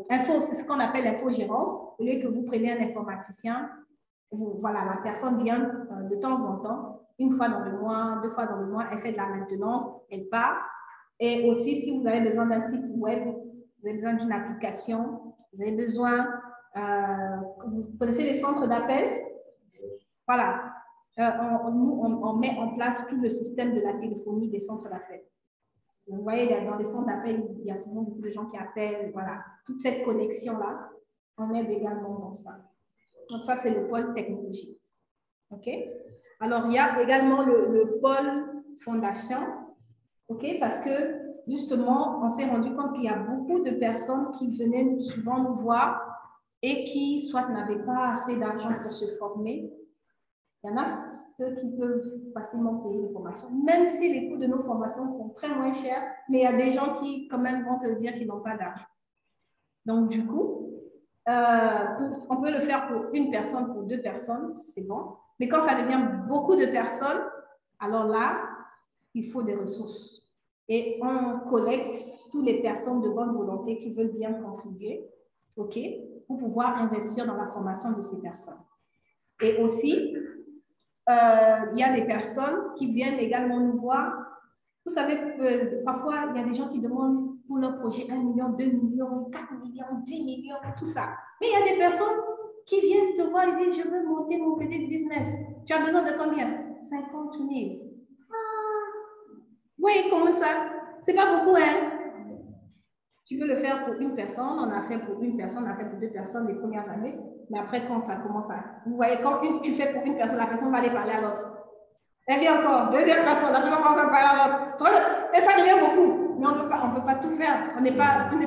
Speaker 1: c'est ce qu'on appelle l'infogérance. Au lieu que vous preniez un informaticien, voilà, la personne vient de temps en temps, une fois dans le mois, 2 fois dans le mois, elle fait de la maintenance, elle part. Et aussi, si vous avez besoin d'un site web, vous avez besoin d'une application, vous avez besoin, vous connaissez les centres d'appel? Voilà, on met en place tout le système de la téléphonie des centres d'appel. Vous voyez, dans les centres d'appel, il y a souvent beaucoup de gens qui appellent, voilà. Toute cette connexion-là, on aide également dans ça. Donc ça, c'est le pôle technologie. OK? Alors, il y a également le pôle fondation, OK? Parce que, justement, on s'est rendu compte qu'il y a beaucoup de personnes qui venaient souvent nous voir et qui, soit n'avaient pas assez d'argent pour se former. Il y en a ceux qui peuvent facilement payer les formations, même si les coûts de nos formations sont très moins chers, mais il y a des gens qui, quand même, vont te dire qu'ils n'ont pas d'argent. Donc, du coup, on peut le faire pour une personne, pour 2 personnes, c'est bon. Mais quand ça devient beaucoup de personnes, alors là, il faut des ressources. Et on collecte toutes les personnes de bonne volonté qui veulent bien contribuer, OK, pour pouvoir investir dans la formation de ces personnes. Et aussi, il y a des personnes qui viennent également nous voir Vous savez, parfois, il y a des gens qui demandent pour leur projet 1 million, 2 millions, 4 millions, 10 millions, tout ça. Mais il y a des personnes qui viennent te voir et disent, je veux monter mon petit business. Tu as besoin de combien? 50 000. Ah, oui, comment ça? C'est pas beaucoup, hein? Tu peux le faire pour une personne, on a fait pour une personne, on a fait pour 2 personnes les premières années. Mais après, quand ça commence à... Vous voyez, quand tu fais pour une personne, la personne va aller parler à l'autre. Elle vient encore, deuxième personne, la personne va encore parler à l'autre. Et ça devient beaucoup. Mais on ne peut pas tout faire. On n'est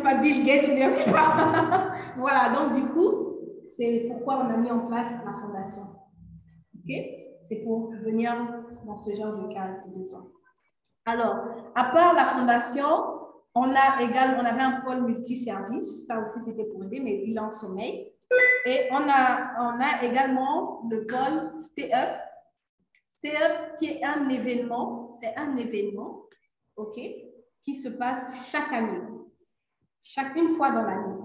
Speaker 1: pas Bill Gates ou bien pas. Voilà, donc du coup, c'est pourquoi on a mis en place la fondation. OK? C'est pour venir dans ce genre de cas de besoin. Alors, à part la fondation, on avait un pôle multiservice, ça aussi c'était pour aider, mais il est en sommeil. Et on a également le pôle Stay Up. Stay Up qui est un événement, c'est un événement, OK, qui se passe chaque année, une fois dans l'année.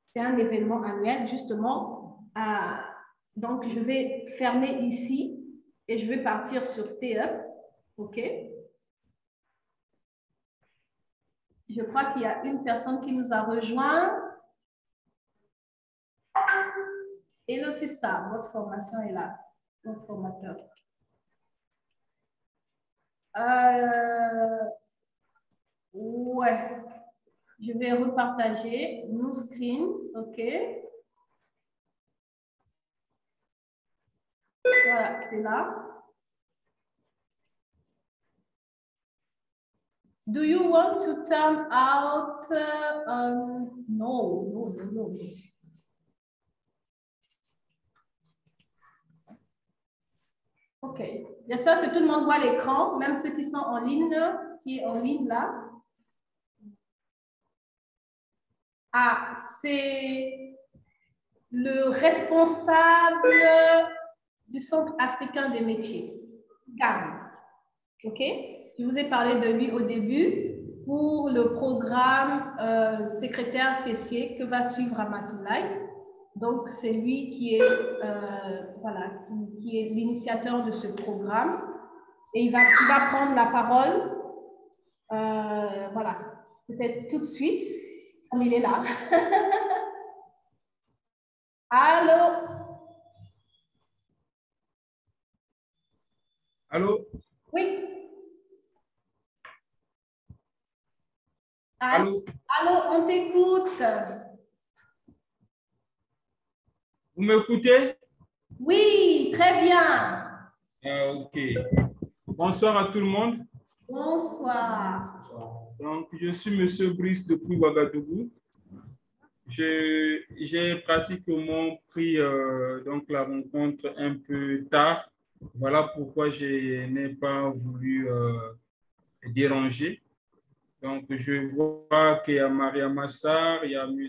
Speaker 1: C'est un événement annuel, justement. Donc, je vais fermer ici et je vais partir sur Stay Up, OK. Je crois qu'il y a une personne qui nous a rejoint. Hello Sista, votre formation est là, votre formateur. Ouais, je vais repartager mon screen, OK. Voilà, c'est là. Do you want to turn out? No. OK. J'espère que tout le monde voit l'écran, même ceux qui sont en ligne, là. Ah, c'est le responsable du Centre africain des métiers, GAM. OK? Je vous ai parlé de lui au début pour le programme secrétaire caissier que va suivre Ramatoulaye. Donc, c'est lui qui est, qui est l'initiateur de ce programme. Et il va prendre la parole, voilà, peut-être tout de suite, comme il est là. Allô?
Speaker 2: Allô?
Speaker 1: Oui.
Speaker 2: Allô?
Speaker 1: Allô, on t'écoute.
Speaker 2: Vous m'écoutez?
Speaker 1: Oui, très bien.
Speaker 2: OK. Bonsoir à tout le monde.
Speaker 1: Bonsoir.
Speaker 2: Donc, je suis M. Brice depuis Ouagadougou. J'ai pratiquement pris donc la rencontre un peu tard. Voilà pourquoi je n'ai pas voulu déranger. Donc, je vois qu'il y a Maria Massar, il y a M.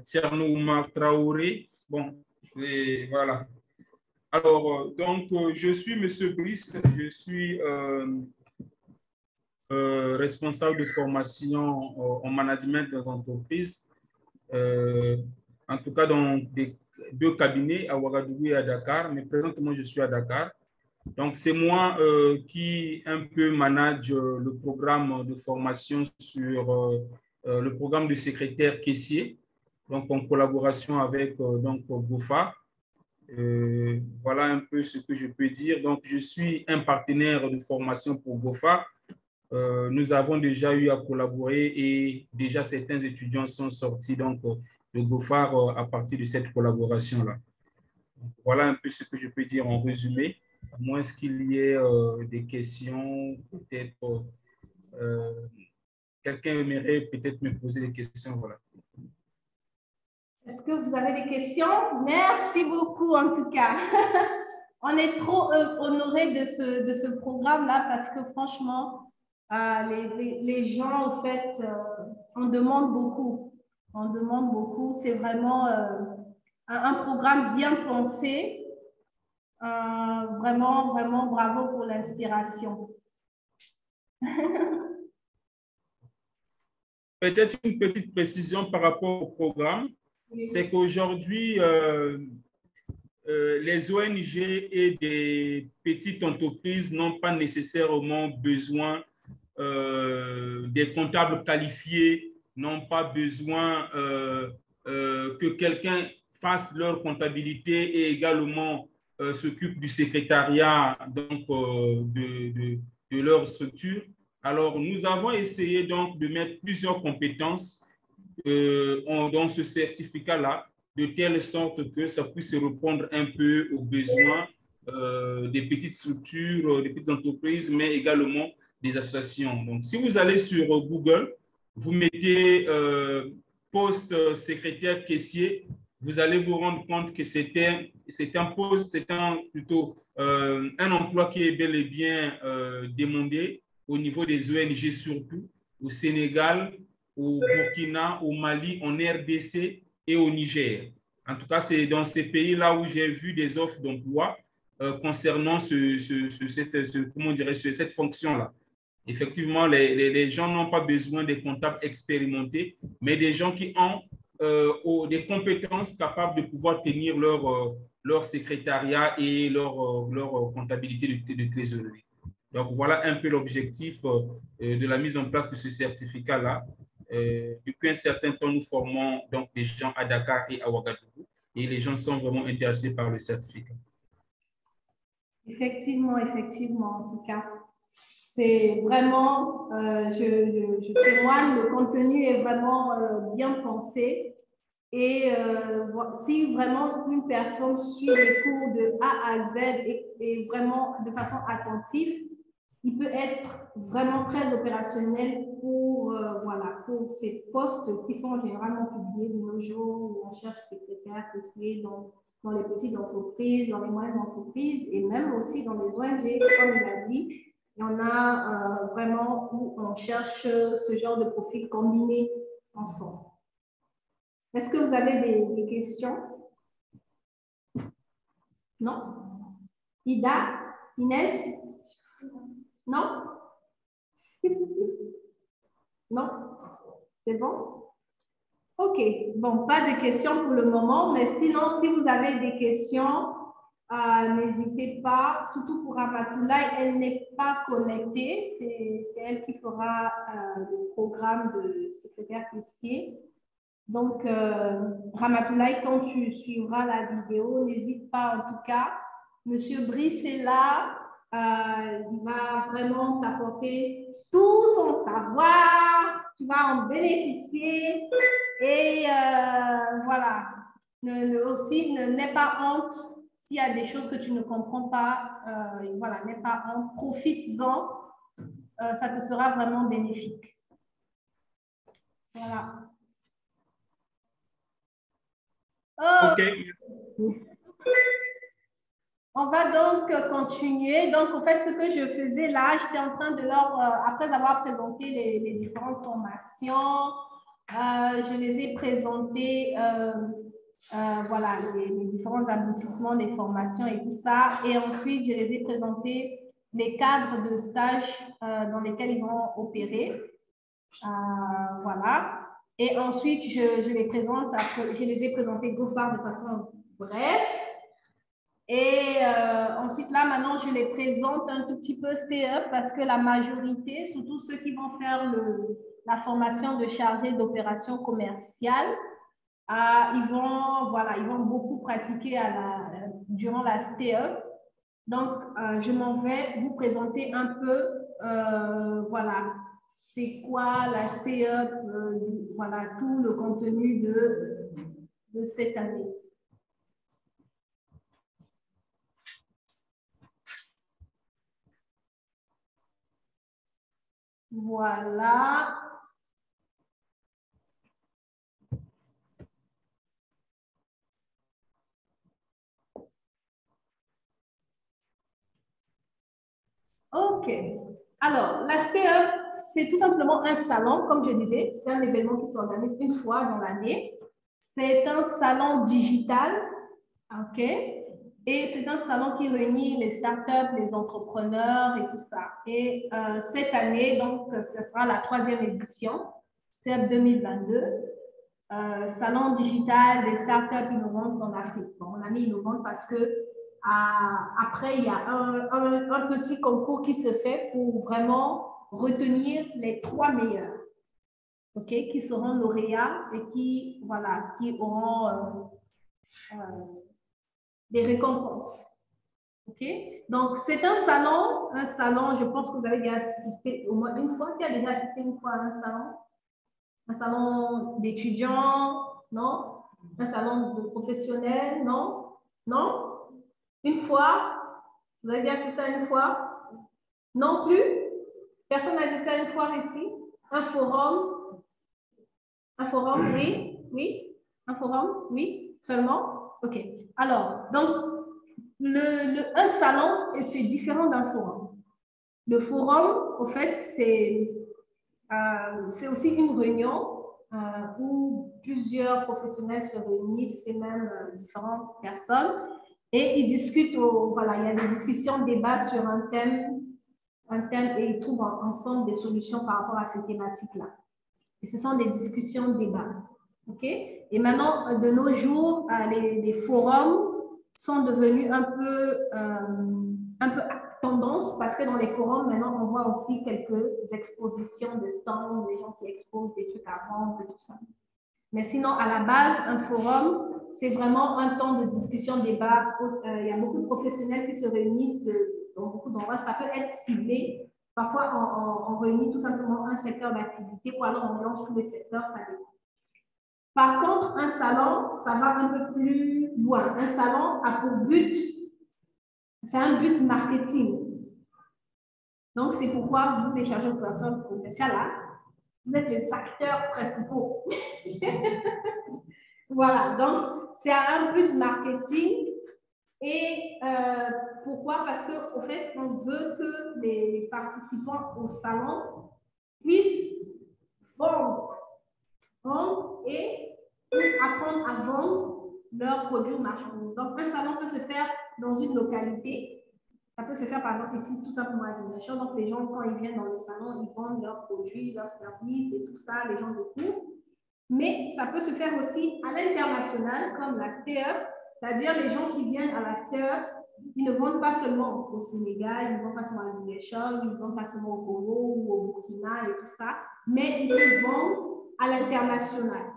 Speaker 2: Tierno Oumar Traoré. Bon, et voilà. Alors, donc, je suis M. Brice, je suis responsable de formation en management des entreprises, en tout cas dans deux cabinets à Ouagadougou et à Dakar, mais présentement je suis à Dakar. Donc, c'est moi qui un peu manage le programme de formation sur le programme de secrétaire caissier, donc en collaboration avec donc GOFA. Voilà un peu ce que je peux dire. Donc, je suis un partenaire de formation pour GOFA. Nous avons déjà eu à collaborer et déjà certains étudiants sont sortis donc, de GOFA à partir de cette collaboration-là. Voilà un peu ce que je peux dire en résumé, à moins qu'il y ait des questions, peut-être quelqu'un aimerait peut-être me poser des questions. Voilà.
Speaker 1: Est-ce que vous avez des questions? Merci beaucoup en tout cas. On est trop honorés de ce programme-là parce que franchement, les gens, au fait, on demande beaucoup. On demande beaucoup. C'est vraiment un programme bien pensé. Vraiment, vraiment bravo pour l'inspiration.
Speaker 2: Peut-être une petite précision par rapport au programme. Oui. C'est qu'aujourd'hui, les ONG et des petites entreprises n'ont pas nécessairement besoin des comptables qualifiés, n'ont pas besoin que quelqu'un fasse leur comptabilité et également s'occupe du secrétariat donc, de leur structure. Alors, nous avons essayé donc de mettre plusieurs compétences dans ce certificat-là, de telle sorte que ça puisse répondre un peu aux besoins des petites structures, des petites entreprises, mais également des associations. Donc, si vous allez sur Google, vous mettez poste secrétaire caissier, vous allez vous rendre compte que c'est un poste, plutôt un emploi qui est bel et bien demandé au niveau des ONG surtout, au Sénégal, au Burkina, au Mali, en RDC et au Niger. En tout cas, c'est dans ces pays-là où j'ai vu des offres d'emploi concernant cette fonction-là. Effectivement, les gens n'ont pas besoin des comptables expérimentés, mais des gens qui ont des compétences capables de pouvoir tenir leur secrétariat et leur comptabilité de trésorerie. Donc, voilà un peu l'objectif de la mise en place de ce certificat-là. Depuis un certain temps, nous formons donc des gens à Dakar et à Ouagadougou et les gens sont vraiment intéressés par le certificat.
Speaker 1: Effectivement, en tout cas. C'est vraiment, je témoigne, le contenu est vraiment bien pensé. Et si vraiment une personne suit les cours de A à Z et vraiment de façon attentive, il peut être vraiment très opérationnel pour, pour ces postes qui sont généralement publiés de nos jours, où on cherche secrétaire, caissier, dans les petites entreprises, dans les moyennes entreprises et même aussi dans les ONG, comme il a dit. Il y en a vraiment où on cherche ce genre de profil combiné ensemble. Est-ce que vous avez des questions? Non? Ida? Inès? Non? Non? C'est bon? OK. Bon, pas de questions pour le moment, mais sinon, si vous avez des questions, n'hésitez pas, surtout pour Ramatoulaye, elle n'est pas connectée. C'est elle qui fera le programme de secrétaire caissier. Donc, Ramatoulaye, quand tu suivras la vidéo, n'hésite pas en tout cas. Monsieur Brice est là. Il va vraiment t'apporter tout son savoir. Tu vas en bénéficier. Et voilà. Aussi, n'aie pas honte. S'il y a des choses que tu ne comprends pas, voilà, n'aie pas honte. Profites-en. Ça te sera vraiment bénéfique. Voilà.
Speaker 2: OK.
Speaker 1: On va donc continuer. Donc, en fait, ce que je faisais là, j'étais en train de leur, après avoir présenté les différentes formations, je les ai présentées, voilà, les différents aboutissements des formations et tout ça. Et ensuite, je les ai présentés les cadres de stage dans lesquels ils vont opérer. Voilà. Et ensuite, je les ai présentés GoFar de façon brève. Et ensuite, là, maintenant, je les présente un tout petit peu STE parce que la majorité, surtout ceux qui vont faire la formation de chargé d'opération commerciale, ils vont beaucoup pratiquer durant la STE. Donc, je m'en vais vous présenter un peu, voilà, c'est quoi la STE, voilà, tout le contenu de cette année. Voilà. OK. Alors, la STE, c'est tout simplement un salon, comme je disais, c'est un événement qui s'organise une fois dans l'année. C'est un salon digital, OK? Et c'est un salon qui réunit les startups, les entrepreneurs et tout ça. Et cette année, donc, ce sera la 3e édition, c'est 2022. salon digital des startups innovantes en Afrique. Bon, on a mis innovantes parce que après, il y a un petit concours qui se fait pour vraiment retenir les 3 meilleurs, ok, qui seront lauréats et qui, voilà, qui auront des récompenses. Ok, donc c'est un salon, je pense que vous avez déjà assisté au moins une fois. Qui a déjà assisté une fois à un salon d'étudiants, non? Un salon de professionnels, non? Non? Une fois? Vous avez déjà assisté à une fois? Non plus? Personne n'a assisté à une fois ici? Un forum? Un forum, oui? Oui? Un forum, oui? Seulement? Ok. Alors, donc, un salon, c'est différent d'un forum. Le forum, au fait, c'est aussi une réunion où plusieurs professionnels se réunissent, et même différentes personnes, et ils discutent, voilà, il y a des discussions, débats sur un thème et ils trouvent ensemble des solutions par rapport à ces thématiques-là. Et ce sont des discussions, débats. OK? Et maintenant, de nos jours, les forums sont devenus un peu tendance parce que dans les forums, maintenant, on voit aussi quelques expositions de stands, des gens qui exposent des trucs à vendre et tout ça. Mais sinon, à la base, un forum, c'est vraiment un temps de discussion, débat. Il y a beaucoup de professionnels qui se réunissent dans beaucoup d'endroits. Ça peut être ciblé. Parfois, on réunit tout simplement un secteur d'activité ou alors on mélange tous les secteurs, ça dépend. Par contre, un salon, ça va un peu plus loin. Un salon a pour but, c'est un but marketing. Donc, c'est pourquoi vous, les chargeurs de personnes commerciales, là, vous êtes les acteurs principaux. Voilà, donc, c'est un but marketing. Et pourquoi? Parce qu'au fait, on veut que les participants au salon puissent vendre et apprendre à vendre leurs produits ou marchandises. Donc, un salon peut se faire dans une localité. Ça peut se faire, par exemple, ici, tout simplement à Ziguinchor. Donc, les gens, quand ils viennent dans le salon, ils vendent leurs produits, leurs services et tout ça, les gens découvrent. Mais ça peut se faire aussi à l'international, comme la STE, c'est-à-dire les gens qui viennent à la STE, ils ne vendent pas seulement au Sénégal, ils ne vendent pas seulement à Ziguinchor, ils ne vendent pas seulement au Congo ou au Burkina et tout ça, mais ils vendent à l'international.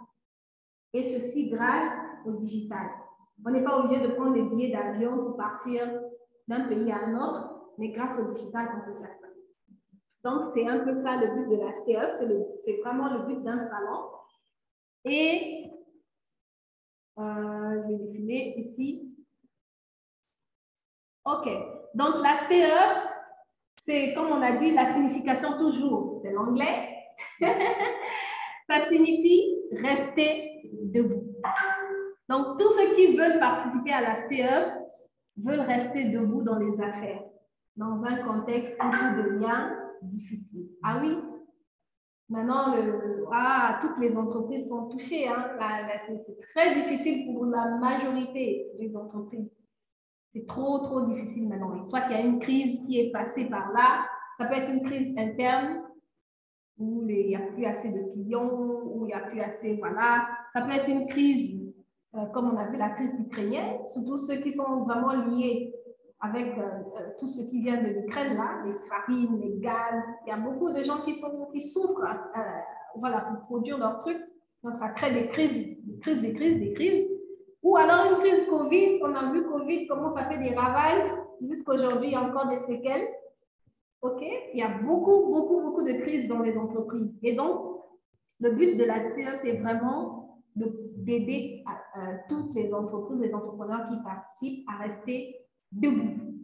Speaker 1: Et ceci grâce au digital. On n'est pas obligé de prendre des billets d'avion pour partir d'un pays à un autre, mais grâce au digital, on peut faire ça. Donc, c'est un peu ça le but de la STE, c'est vraiment le but d'un salon. Et je vais défiler ici. OK. Donc, la STE, c'est, comme on a dit, la signification toujours, c'est l'anglais. Ça signifie rester debout. Donc, tous ceux qui veulent participer à la STE veulent rester debout dans les affaires, dans un contexte où tout devient difficile. Ah oui? Maintenant, toutes les entreprises sont touchées. Hein. C'est très difficile pour la majorité des entreprises. C'est trop difficile maintenant. Soit qu'il y a une crise qui est passée par là, ça peut être une crise interne, où il n'y a plus assez de clients, où il n'y a plus assez, voilà. Ça peut être une crise, comme on a vu la crise ukrainienne, surtout ceux qui sont vraiment liés avec tout ce qui vient de l'Ukraine, là, les farines, les gaz. Il y a beaucoup de gens qui souffrent voilà, pour produire leurs trucs. Donc, ça crée des crises. Ou alors une crise Covid. On a vu Covid, comment ça fait des ravages. Jusqu'aujourd'hui, il y a encore des séquelles. OK? Il y a beaucoup de crises dans les entreprises. Et donc, le but de la STE est vraiment d'aider toutes les entreprises, les entrepreneurs qui participent à rester debout.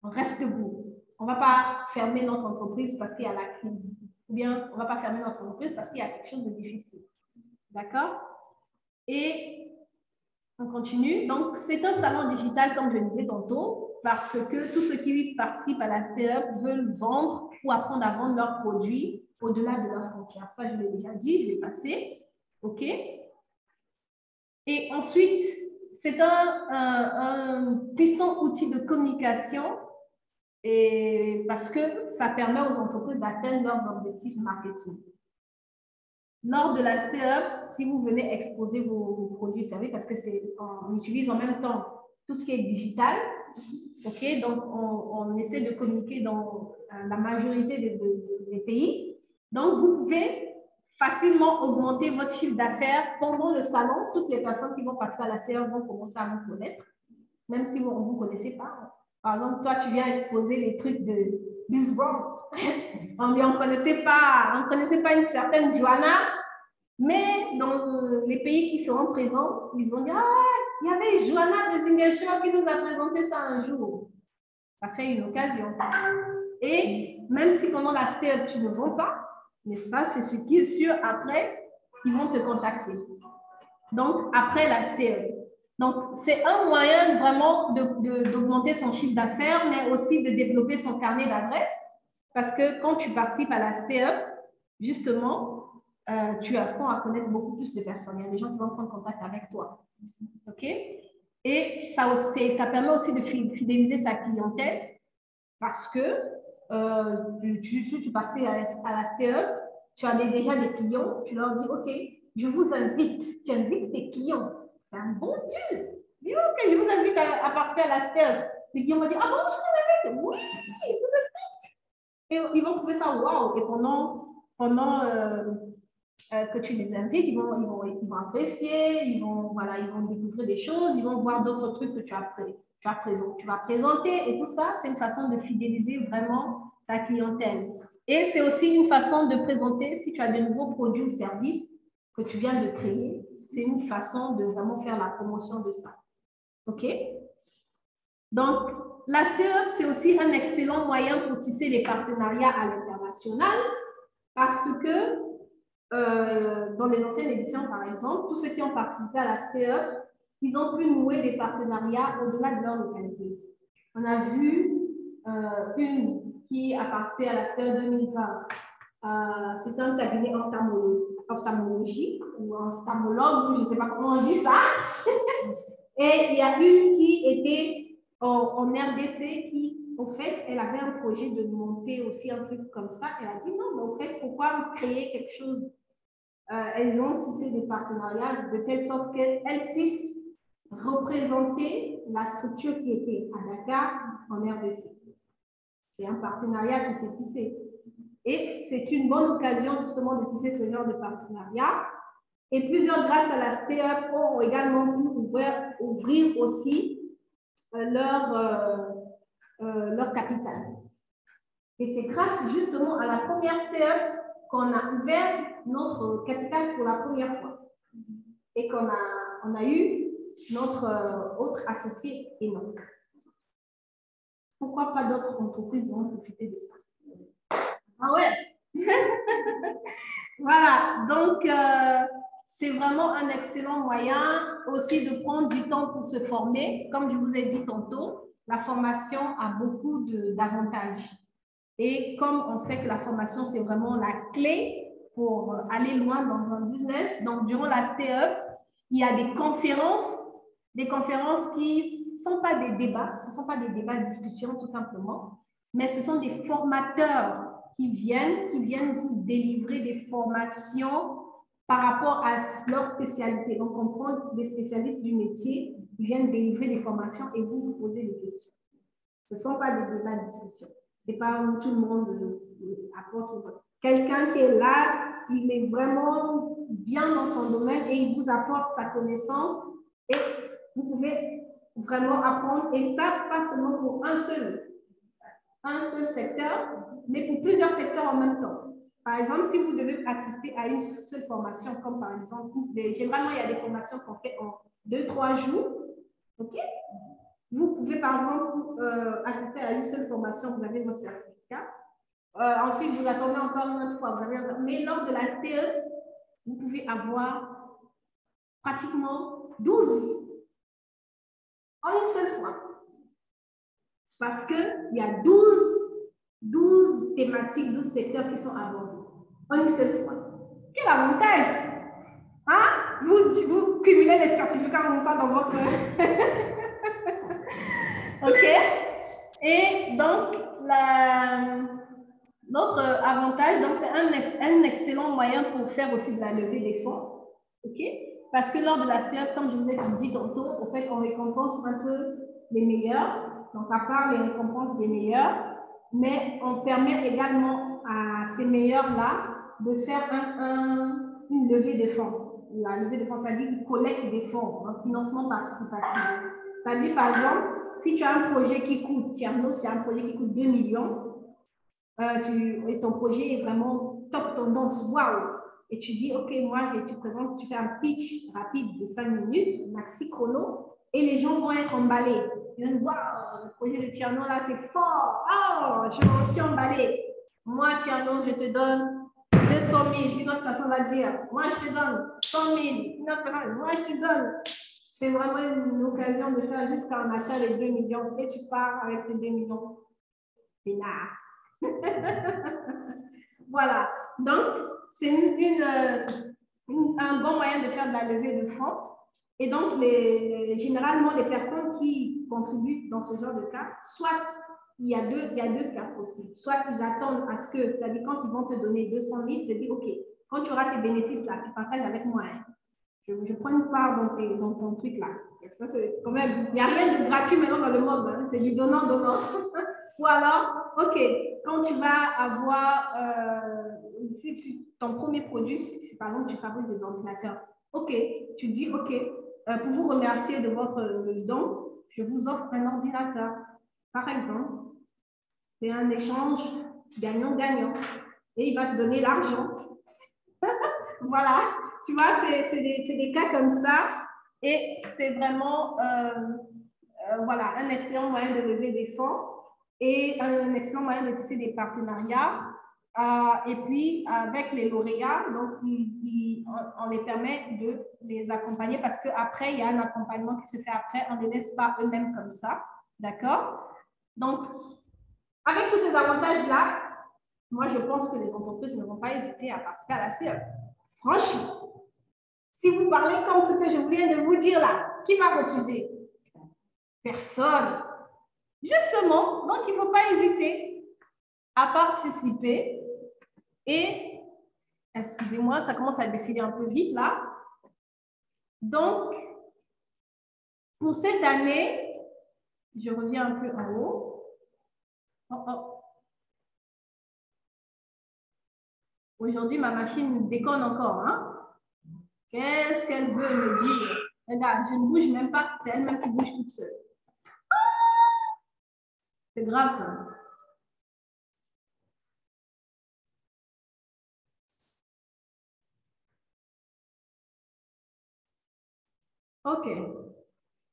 Speaker 1: On reste debout. On ne va pas fermer notre entreprise parce qu'il y a la crise. Ou bien, on ne va pas fermer notre entreprise parce qu'il y a quelque chose de difficile. D'accord? Et on continue. Donc, c'est un salon digital, comme je disais tantôt, parce que tous ceux qui participent à la STE veulent vendre ou apprendre à vendre leurs produits au-delà de leurs frontières. Ça, je l'ai déjà dit, je vais passer. OK? Et ensuite, c'est un puissant outil de communication et parce que ça permet aux entreprises d'atteindre leurs objectifs marketing. lors de la STEP, si vous venez exposer vos produits et services, parce que on utilise en même temps tout ce qui est digital, ok, donc on essaie de communiquer dans la majorité des pays. Donc, vous pouvez facilement augmenter votre chiffre d'affaires pendant le salon. Toutes les personnes qui vont participer à la STEP vont commencer à vous connaître, même si vous ne vous connaissez pas. Par exemple, toi, tu viens exposer les trucs de Miss Brown. On ne connaissait pas une certaine Joanna, mais dans les pays qui seront présents, ils vont dire, ah, il y avait Joanna de Zingeshore qui nous a présenté ça un jour. Ça fait une occasion. Et même si pendant la STEP, tu ne vends pas, mais ça, c'est ce qui est sûr, après, ils vont te contacter. Donc, après la STEP. Donc, c'est un moyen vraiment d'augmenter son chiffre d'affaires, mais aussi de développer son carnet d'adresses. Parce que quand tu participes à la STEP, justement, tu apprends à connaître beaucoup plus de personnes. Il y a des gens qui vont prendre contact avec toi. OK? Et ça permet aussi de fidéliser sa clientèle parce que si tu participes à la STEP, tu as déjà des clients, tu leur dis, OK, je vous invite, tu invites tes clients. C'est un bon deal. Dis, OK, je vous invite à participer à la STEP. Les clients vont dire, ah bon, je vous invite. Oui, je vous invite. Et ils vont trouver ça wow. Et pendant que tu les invites, ils vont apprécier, ils vont découvrir des choses, ils vont voir d'autres trucs que tu vas présenter et tout ça, c'est une façon de fidéliser vraiment ta clientèle. Et c'est aussi une façon de présenter, si tu as de nouveaux produits ou services que tu viens de créer, c'est une façon de vraiment faire la promotion de ça. OK? Donc, la STEP, c'est aussi un excellent moyen pour tisser les partenariats à l'international parce que dans les anciennes éditions, par exemple, tous ceux qui ont participé à la STEP, ils ont pu nouer des partenariats au-delà de leur localité. On a vu une qui a participé à la STEP 2020. C'est un cabinet ophtalmologie ou ophtalmologue, je ne sais pas comment on dit ça. Et il y a une qui était en RDC qui, au fait, elle avait un projet de monter aussi un truc comme ça. Elle a dit non, mais au fait, pourquoi créer quelque chose? Elles ont tissé des partenariats de telle sorte qu'elles puissent représenter la structure qui était à Dakar en RDC. C'est un partenariat qui s'est tissé. Et c'est une bonne occasion justement de tisser ce genre de partenariat. Et plusieurs, grâce à la STEP, ont également pu ouvrir aussi leur capital. Et c'est grâce justement à la première STEP qu'on a ouvert notre capital pour la première fois et qu'on a eu notre autre associé Enoch. Pourquoi pas d'autres entreprises vont profiter de ça? Ah ouais. Voilà, donc c'est vraiment un excellent moyen aussi de prendre du temps pour se former. Comme je vous ai dit tantôt, la formation a beaucoup d'avantages. Et comme on sait que la formation, c'est vraiment la clé pour aller loin dans un business, donc durant la STEP, il y a des conférences qui ne sont pas des débats, ce ne sont pas des débats de discussion tout simplement, mais ce sont des formateurs qui viennent vous délivrer des formations par rapport à leur spécialité. Donc, on prend des spécialistes du métier qui viennent délivrer des formations et vous posez des questions. Ce ne sont pas des débats de discussion. Ce n'est pas où tout le monde apporte. Quelqu'un qui est là, il est vraiment bien dans son domaine et il vous apporte sa connaissance et vous pouvez vraiment apprendre. Et ça, pas seulement pour un seul secteur, mais pour plusieurs secteurs en même temps. Par exemple, si vous devez assister à une seule formation, comme par exemple, généralement, il y a des formations qu'on fait en 2-3 jours. OK? Vous pouvez, par exemple, assister à une seule formation, vous avez votre certificat. Ensuite, vous attendez encore une autre fois. Mais lors de la STE, vous pouvez avoir pratiquement 12 en une seule fois. Parce qu'il y a 12 thématiques, 12 secteurs qui sont abordés en une seule fois. Quel avantage! Hein? Vous cumulez les certificats comme ça dans votre... OK? Et donc, D'autres avantages, donc c'est un excellent moyen pour faire aussi de la levée des fonds. OK? Parce que lors de la CF, comme je vous ai dit tantôt, en fait, on récompense un peu les meilleurs. Donc, à part les récompenses des meilleurs, mais on permet également à ces meilleurs-là de faire une levée de fonds. La levée de fonds, ça dit qu'ils collectent des fonds en financement participatif. Ça dit, par exemple, si tu as un projet qui coûte, Tierno, si tu as un projet qui coûte 2 millions, et ton projet est vraiment top tendance, waouh! Et tu dis, OK, moi, tu présentes, tu fais un pitch rapide de 5 minutes, maxi chrono, et les gens vont être emballés. Ils vont dire, waouh, le projet de Tierno, là, c'est fort. Oh, je suis emballé. Moi, Tierno, je te donne 200 000. Une autre personne va dire, moi, je te donne 100 000. Une autre personne, moi, je te donne. C'est vraiment une occasion de faire jusqu'à en atteindre les 2 millions. Et tu pars avec tes 2 millions. Pénard. Voilà. Donc, c'est un bon moyen de faire de la levée de fonds. Et donc, généralement, les personnes qui contribuent dans ce genre de cas, soit il y a deux cas possibles. Soit ils attendent à ce que, c'est-à-dire quand ils vont te donner 200 000, ils te disent, OK, quand tu auras tes bénéfices là, tu partages avec moi. Hein. Je prends une part dans ton truc là. Ça, c'est quand même, il n'y a rien de gratuit maintenant dans le monde. Hein. C'est du donnant-donnant. Ou alors, OK, quand tu vas avoir ton premier produit, si par exemple tu fabriques des ordinateurs, OK, tu dis OK, pour vous remercier de votre don, je vous offre un ordinateur. Par exemple, c'est un échange gagnant-gagnant. Et il va te donner l'argent. Voilà, tu vois, c'est des cas comme ça. Et c'est vraiment voilà, un excellent moyen de lever des fonds et un excellent moyen de tisser des partenariats. Et puis, avec les lauréats, donc, on les permet de les accompagner parce qu'après, il y a un accompagnement qui se fait après. On ne les laisse pas eux-mêmes comme ça. D'accord? Donc, avec tous ces avantages-là, moi, je pense que les entreprises ne vont pas hésiter à participer à la CE. Franchement, si vous parlez comme ce que je viens de vous dire là, qui va refuser? Personne. Justement, donc il ne faut pas hésiter à participer. Et, excusez-moi, ça commence à défiler un peu vite là. Donc, pour cette année, je reviens un peu en haut. Oh, oh. Aujourd'hui, ma machine déconne encore. Hein? Qu'est-ce qu'elle veut me dire? Regarde, je ne bouge même pas, c'est elle-même qui bouge toute seule. C'est grave ça. OK.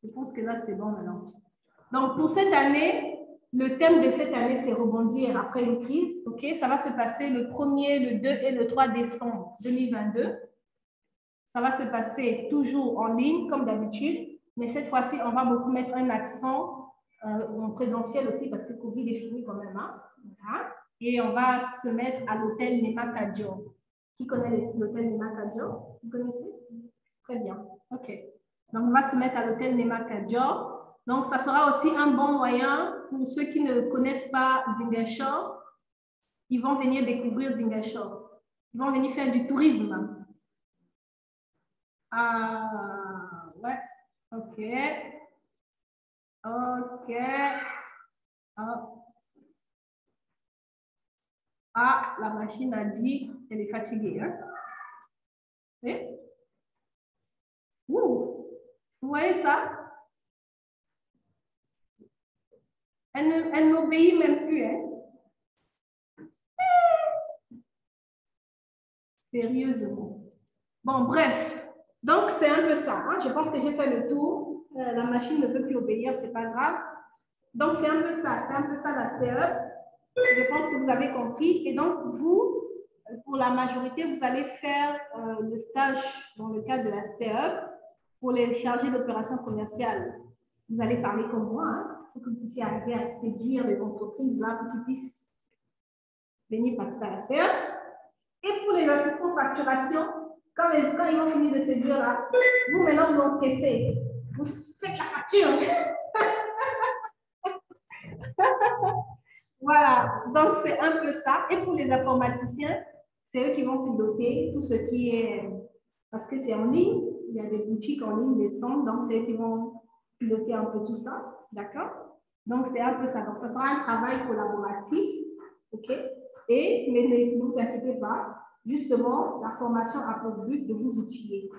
Speaker 1: Je pense que là, c'est bon maintenant. Donc, pour cette année, le thème de cette année, c'est rebondir après une crise. OK? Ça va se passer le 1er, le 2 et le 3 décembre 2022. Ça va se passer toujours en ligne, comme d'habitude. Mais cette fois-ci, on va beaucoup mettre un accent en présentiel aussi, parce que Covid est fini quand même. Hein? Voilà. Et on va se mettre à l'hôtel Nema Kadjo. Qui connaît l'hôtel Nema Kadjo? Vous connaissez? Très bien. OK. Donc, on va se mettre à l'hôtel Nema Kadjo. Donc, ça sera aussi un bon moyen pour ceux qui ne connaissent pas Ziguinchor. Ils vont venir découvrir Ziguinchor. Ils vont venir faire du tourisme. Ah, ouais. OK. OK. Oh. Ah, la machine a dit qu'elle est fatiguée. Hein? Et? Ouh. Vous voyez ça? Elle n'obéit même plus. Hein? Sérieusement. Bon, bref. Donc, c'est un peu ça. Hein? Je pense que j'ai fait le tour. La machine ne veut plus obéir, ce n'est pas grave. Donc, c'est un peu ça. C'est un peu ça la CE. Je pense que vous avez compris. Et donc, vous, pour la majorité, vous allez faire le stage dans le cadre de la CE pour les chargés d'opérations commerciales. Vous allez parler comme moi. Hein? Pour que vous puissiez arriver à séduire les entreprises là pour qu'ils puissent venir participer à la CE. Et pour les assistants de facturation, quand ils vont finir de séduire là, vous maintenant vous encaissez. Vous faites la facture. Voilà, donc c'est un peu ça. Et pour les informaticiens, c'est eux qui vont piloter tout ce qui est... Parce que c'est en ligne, il y a des boutiques en ligne, des stands, donc c'est eux qui vont piloter un peu tout ça, d'accord? Donc c'est un peu ça. Donc ça sera un travail collaboratif, ok? Mais ne vous inquiétez pas, justement, la formation a pour but de vous outiller.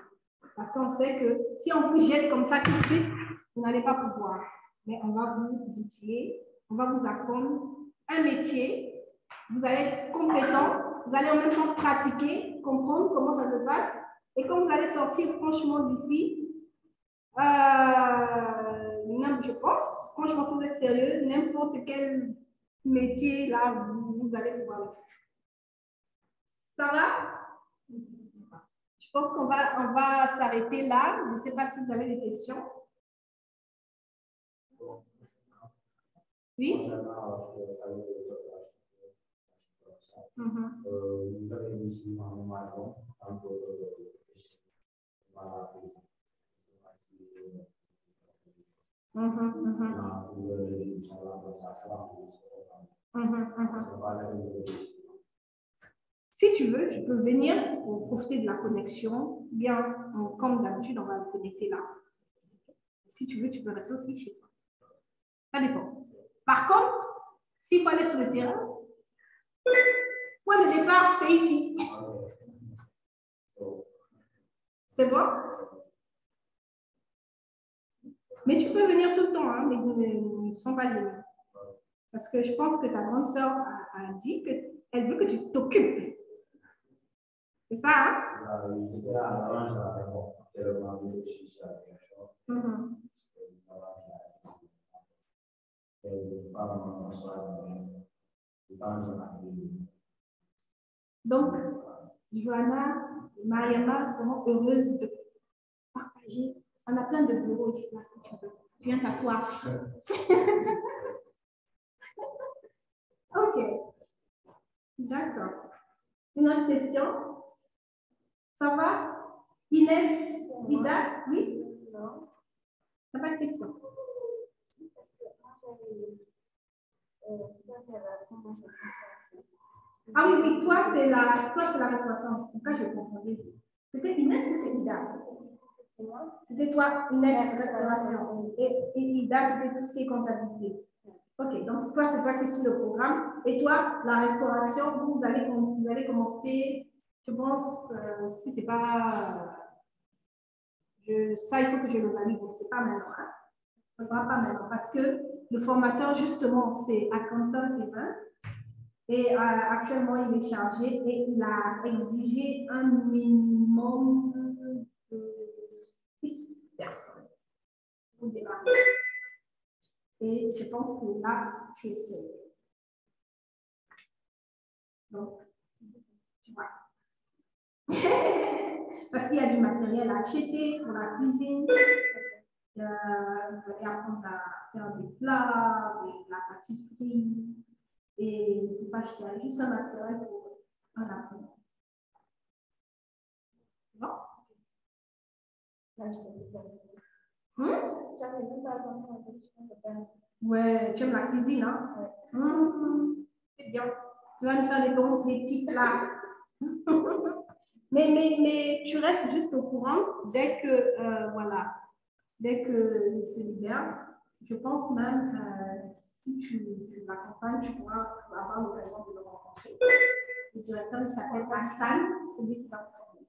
Speaker 1: Parce qu'on sait que si on vous jette comme ça tout de suite, vous n'allez pas pouvoir. Mais on va vous outiller, on va vous apprendre un métier, vous allez être compétent, vous allez en même temps pratiquer, comprendre comment ça se passe. Et quand vous allez sortir franchement d'ici, je pense, franchement, si vous êtes sérieux, n'importe quel métier, là, vous allez pouvoir le faire. Ça va? Je pense qu'on va s'arrêter là. Je ne sais pas si vous avez des questions. Oui? Si tu veux, tu peux venir pour profiter de la connexion. Bien, comme d'habitude, on va le connecter là. Si tu veux, tu peux rester aussi chez toi. Ça dépend. Par contre, s'il faut aller sur le terrain, point de départ, c'est ici. C'est bon? Mais tu peux venir tout le temps, hein, mais ne sont pas venus. Parce que je pense que ta grande sœur a dit qu'elle veut que tu t'occupes. C'est ça, hein? Donc, Johanna et Mariama seront heureuses de partager. On a plein de bureaux ici, là, si tu veux. Tu viens t'asseoir. OK. D'accord. Une autre question? Ça va? Inès, Ida? Oui? Non. T'as pas de question? Ah oui, oui, toi, c'est la restauration. C'est quoi, j'ai confondu. C'était Inès ou c'est Ida? C'était toi, Inès, restauration. Et Ida, c'était tout ce qui est comptabilité. OK, donc toi, c'est toi qui suis le programme. Et toi, la restauration, vous allez commencer, je pense, si c'est pas... ça, il faut que je le valide, mais ce n'est pas maintenant. Hein? Ça ne sera pas maintenant. Parce que le formateur, justement, c'est à Quentin Kevin. Et actuellement, il est chargé et il a exigé un minimum de 6 personnes pour démarrer. Et je pense que là, tu es seul. Donc, tu vois. Parce qu'il y a du matériel à acheter pour la cuisine. Vous allez apprendre à faire des plats, de la pâtisserie. Et je ne sais pas, je dirais juste un matériel pour en apprendre. Bon? Ouais, tu aimes la cuisine, hein? C'est bien. Tu vas nous faire des petits plats. mais tu restes juste au courant dès que, voilà, dès qu'il se libère. Je pense même, si tu l'accompagnes, tu pourras avoir l'occasion de le rencontrer. Le directeur, il s'appelle Hassan, c'est lui qui va te former.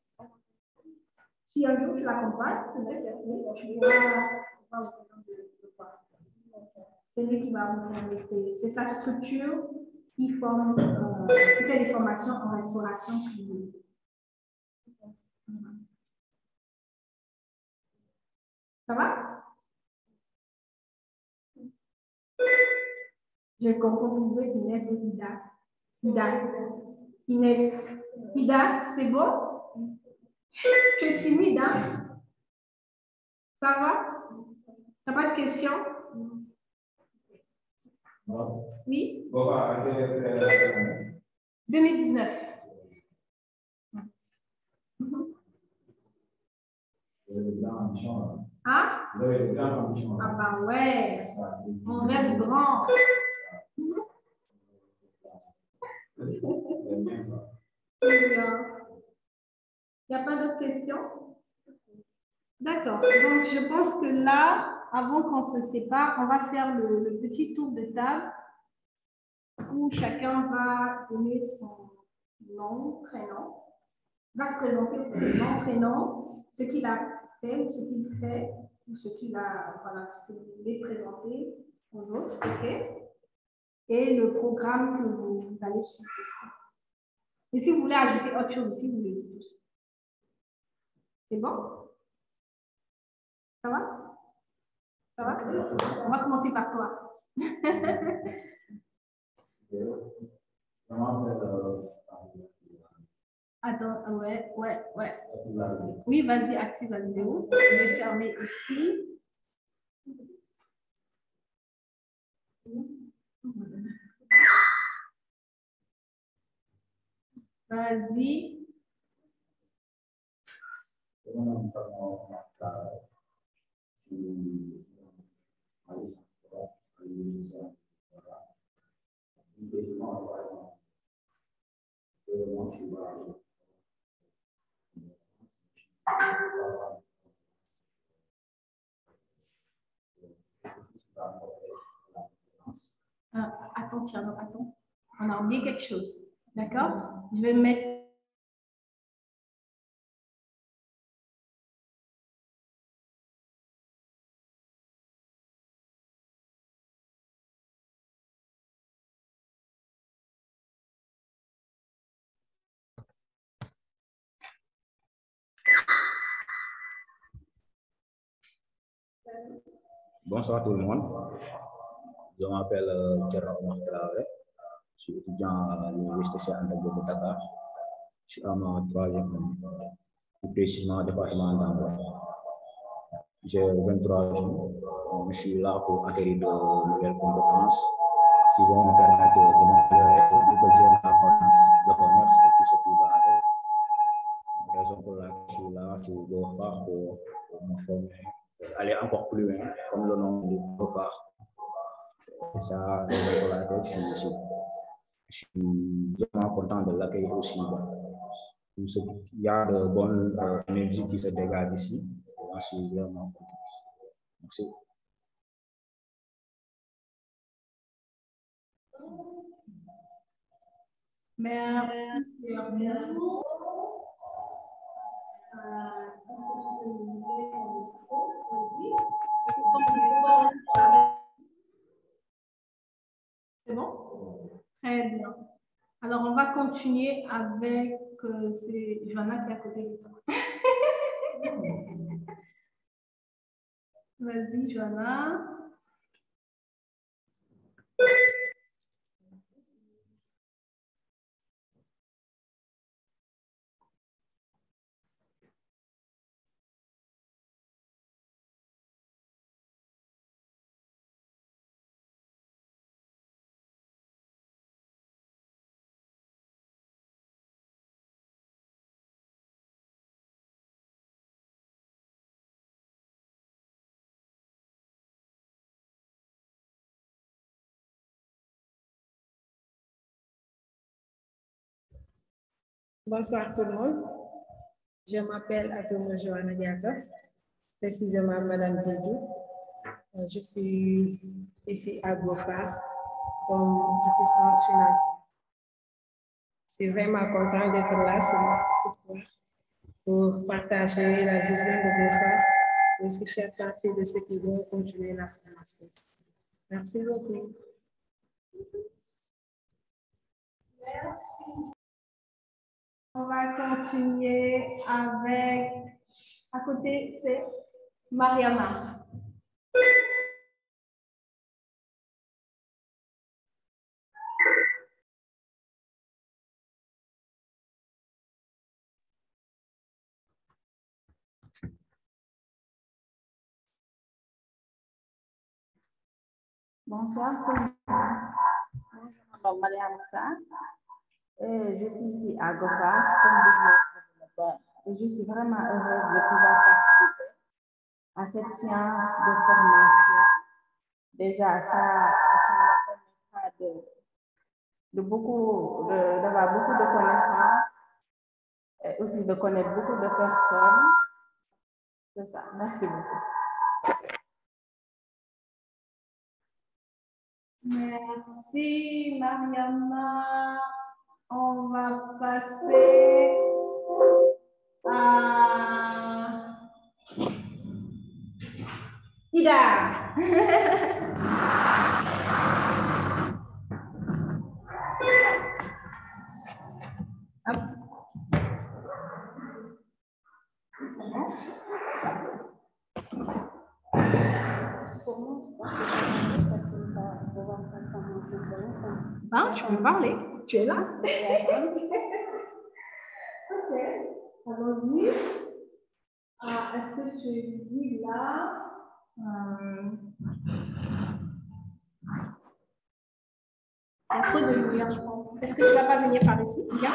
Speaker 1: Si un jour tu l'accompagnes, peut-être, tu pourras avoir l'occasion de le voir. C'est lui qui va vous former. C'est sa structure qui forme, qui fait des formations en restauration privée. Ça va? Je comprends pour Inès et Ida. Inès. Ida, c'est bon? Tu es timide, hein? Ça va? Tu n'as pas de questions? Oui? 2019. Hein? Ah bah ouais, on rêve grand. Il n'y a pas d'autres questions? D'accord. Donc, je pense que là, avant qu'on se sépare, on va faire le petit tour de table où chacun va donner son nom, prénom. Il va se présenter son nom, prénom, ce qu'il a fait ou ce qu'il fait, ou ce qu'il a, voilà, ce que vous voulez présenter aux autres, ok? Et le programme que vous allez suivre aussi. Et si vous voulez ajouter autre chose aussi, vous le dites tous. C'est bon? Ça va? Ça va? On va commencer par toi. Attends, ouais. Oui, vas-y, active la vidéo. Je vais fermer ici. Vas-y. Attends, Tiano, attends. On a oublié quelque chose. D'accord? Je vais mettre.
Speaker 3: Bonsoir tout le monde. Je m'appelle Thierno Oumar Traoré. Je suis étudiant à l'Université Cheikh Anta Diop de Dakar. Je suis à ma troisième année, plus précisément département d'Angle. J'ai 23 ans. Je suis là pour acquérir de nouvelles compétences qui vont me permettre de m'améliorer pour gérer la commerce, le commerce et tout ce qui va avec. Raison pour laquelle je suis là, je dois faire pour me former, aller encore plus loin, comme le nom du professeur. C'est ça, raison pour laquelle je suis vraiment content de l'accueillir aussi. Il y a de bonnes énergies qui se dégagent ici. Je suis vraiment content. Merci.
Speaker 1: Merci. C'est bon? Très bien. Alors, on va continuer avec c'est Johanna qui est à côté de toi. Vas-y, Johanna.
Speaker 4: Bonsoir tout le monde. Je m'appelle Atomo Johanna Diatta, précisément Madame Djedou. Je suis ici à Gofa comme assistante financière. Je suis vraiment contente d'être là cette fois pour partager la vision de Gofa et aussi faire partie de ceux qui vont continuer la formation. Merci beaucoup.
Speaker 1: Merci. On va continuer avec, à côté, c'est Mariama.
Speaker 5: Bonsoir tout le monde. Je m'appelle Mariam Sarr. Je suis ici à Gofa comme business développeur. Et je suis vraiment heureuse de pouvoir participer à cette séance de formation. Déjà, ça me permettra d'avoir beaucoup de connaissances et aussi de connaître beaucoup de personnes. C'est ça. Merci beaucoup.
Speaker 1: Merci, Mariama. On va passer à Ida. Hein, tu peux parler, tu es là. Ok, allons-y. Est-ce que tu dis là? Il y a trop de lumière, je pense. Est-ce que tu ne vas pas venir par ici? Viens.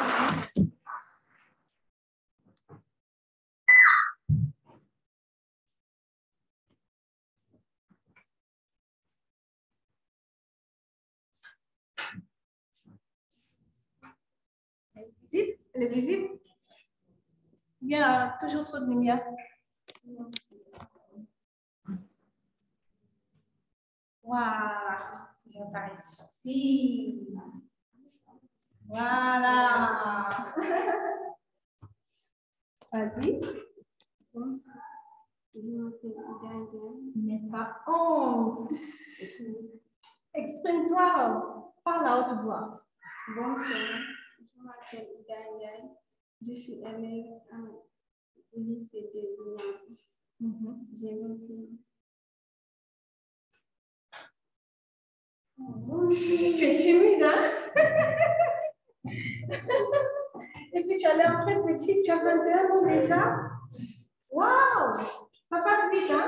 Speaker 1: Elle est visible? Bien, toujours trop de lumière. Voilà. Tu viens par ici. Voilà. Vas-y. N'aie pas honte. Exprime-toi. Parle à haute voix.
Speaker 6: Bonsoir, je m'appelle Ida Ndiaye. Je suis élève au lycée de Lina. J'ai 21 ans.
Speaker 1: Tu es timide, hein? Et puis tu as l'air très petite, tu as 21 ans déjà. Waouh! Ça passe vite, hein?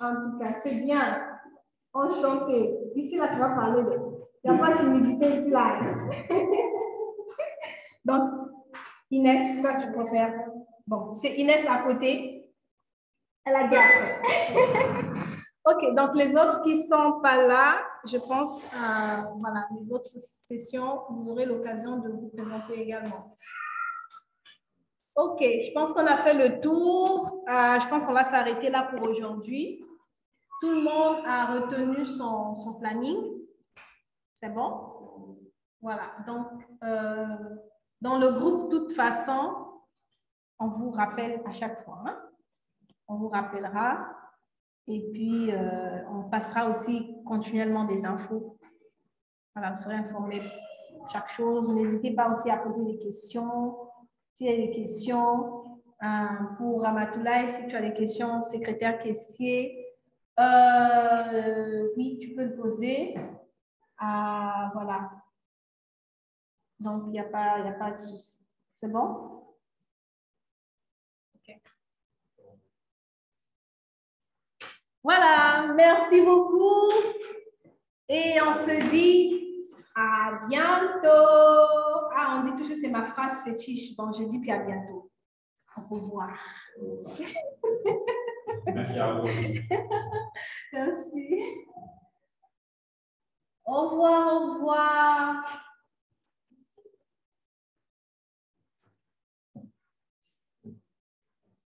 Speaker 1: En tout cas, c'est bien. Enchanté. Ici, là, tu vas parler de... Il n'y a pas de timidité ici, là. Donc, Inès, là, tu préfères. Bon, c'est Inès à côté. Elle a dit après. OK, donc les autres qui ne sont pas là, je pense, voilà, les autres sessions, vous aurez l'occasion de vous présenter également. OK, je pense qu'on a fait le tour. Je pense qu'on va s'arrêter là pour aujourd'hui. Tout le monde a retenu son planning. C'est bon? Voilà, donc, dans le groupe, de toute façon, on vous rappelle à chaque fois. Hein? On vous rappellera. Et puis, on passera aussi continuellement des infos. Voilà, vous serez informés de chaque chose. N'hésitez pas aussi à poser des questions. Si il y a des questions pour Ramatoulaye, si tu as des questions, secrétaire caissier, oui, tu peux le poser. Voilà. Donc, il n'y a pas de souci. C'est bon? OK. Voilà, merci beaucoup. Et on se dit à bientôt. Ah, on dit toujours, c'est ma phrase fétiche. Bon, je dis puis à bientôt. Au revoir.
Speaker 3: Merci à vous.
Speaker 1: Merci. Au revoir, au revoir.